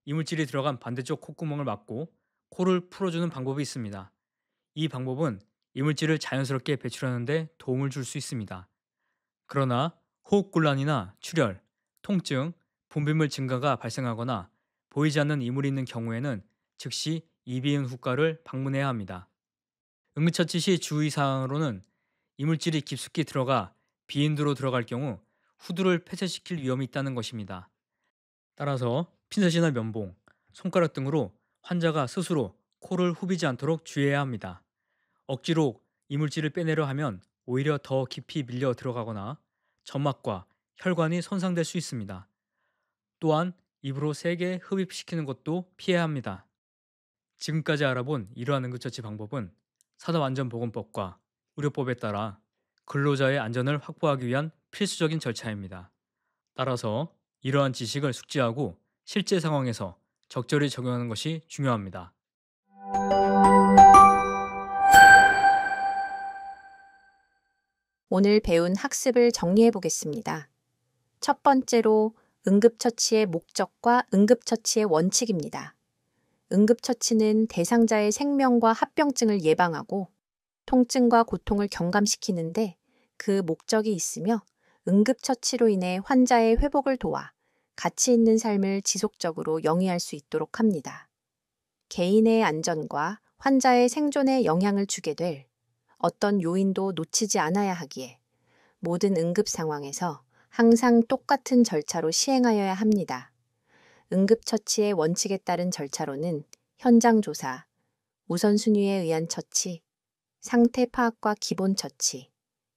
이물질이 들어간 반대쪽 콧구멍을 막고 코를 풀어주는 방법이 있습니다. 이 방법은 이물질을 자연스럽게 배출하는 데 도움을 줄 수 있습니다. 그러나 호흡곤란이나 출혈, 통증, 분비물 증가가 발생하거나 보이지 않는 이물이 있는 경우에는 즉시 이비인후과를 방문해야 합니다. 응급처치 시 주의사항으로는 이물질이 깊숙이 들어가 비인두로 들어갈 경우 후두를 폐쇄시킬 위험이 있다는 것입니다. 따라서 핀셋이나 면봉, 손가락 등으로 환자가 스스로 코를 후비지 않도록 주의해야 합니다. 억지로 이물질을 빼내려 하면 오히려 더 깊이 밀려 들어가거나 점막과 혈관이 손상될 수 있습니다. 또한 입으로 세게 흡입시키는 것도 피해야 합니다. 지금까지 알아본 이러한 응급처치 방법은 산업안전보건법과 의료법에 따라 근로자의 안전을 확보하기 위한 필수적인 절차입니다. 따라서 이러한 지식을 숙지하고 실제 상황에서 적절히 적용하는 것이 중요합니다. 오늘 배운 학습을 정리해 보겠습니다. 첫 번째로 응급처치의 목적과 응급처치의 원칙입니다. 응급처치는 대상자의 생명과 합병증을 예방하고 통증과 고통을 경감시키는데 그 목적이 있으며 응급처치로 인해 환자의 회복을 도와 가치 있는 삶을 지속적으로 영위할 수 있도록 합니다. 개인의 안전과 환자의 생존에 영향을 주게 될 어떤 요인도 놓치지 않아야 하기에 모든 응급 상황에서 항상 똑같은 절차로 시행하여야 합니다. 응급처치의 원칙에 따른 절차로는 현장 조사, 우선순위에 의한 처치, 상태 파악과 기본 처치,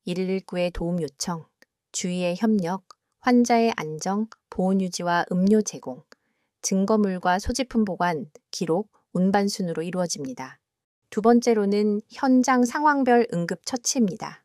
119의 도움 요청, 주의의 협력, 환자의 안정, 보온 유지와 음료 제공, 증거물과 소지품 보관, 기록, 운반 순으로 이루어집니다. 두 번째로는 현장 상황별 응급처치입니다.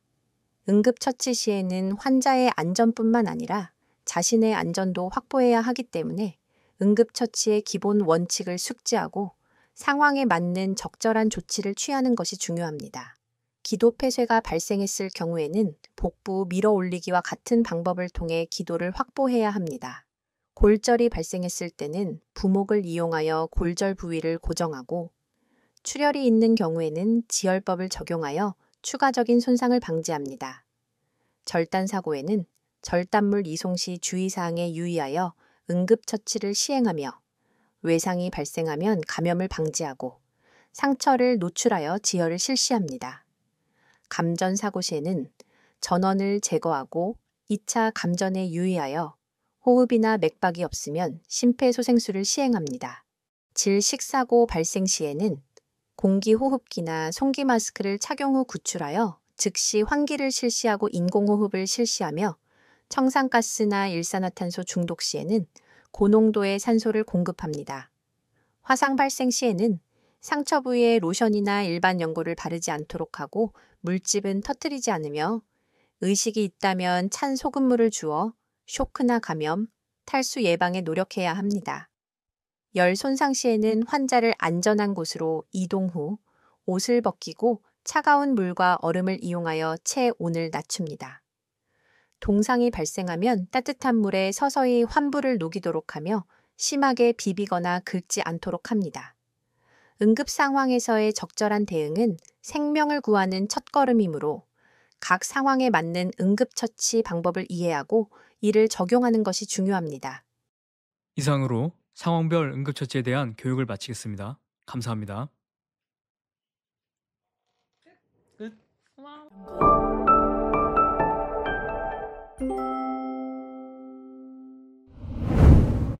응급처치 시에는 환자의 안전뿐만 아니라 자신의 안전도 확보해야 하기 때문에 응급처치의 기본 원칙을 숙지하고 상황에 맞는 적절한 조치를 취하는 것이 중요합니다. 기도 폐쇄가 발생했을 경우에는 복부 밀어 올리기와 같은 방법을 통해 기도를 확보해야 합니다. 골절이 발생했을 때는 부목을 이용하여 골절 부위를 고정하고 출혈이 있는 경우에는 지혈법을 적용하여 추가적인 손상을 방지합니다. 절단 사고에는 절단물 이송 시 주의사항에 유의하여 응급처치를 시행하며 외상이 발생하면 감염을 방지하고 상처를 노출하여 지혈을 실시합니다. 감전 사고 시에는 전원을 제거하고 2차 감전에 유의하여 호흡이나 맥박이 없으면 심폐소생술을 시행합니다. 질식사고 발생 시에는 공기호흡기나 송기 마스크를 착용 후 구출하여 즉시 환기를 실시하고 인공호흡을 실시하며 청산가스나 일산화탄소 중독 시에는 고농도의 산소를 공급합니다. 화상 발생 시에는 상처 부위에 로션이나 일반 연고를 바르지 않도록 하고 물집은 터뜨리지 않으며 의식이 있다면 찬 소금물을 주어 쇼크나 감염, 탈수 예방에 노력해야 합니다. 열 손상 시에는 환자를 안전한 곳으로 이동 후 옷을 벗기고 차가운 물과 얼음을 이용하여 체온을 낮춥니다. 동상이 발생하면 따뜻한 물에 서서히 환부를 녹이도록 하며 심하게 비비거나 긁지 않도록 합니다. 응급 상황에서의 적절한 대응은 생명을 구하는 첫걸음이므로 각 상황에 맞는 응급처치 방법을 이해하고 이를 적용하는 것이 중요합니다. 이상으로 상황별 응급처치에 대한 교육을 마치겠습니다. 감사합니다. 끝.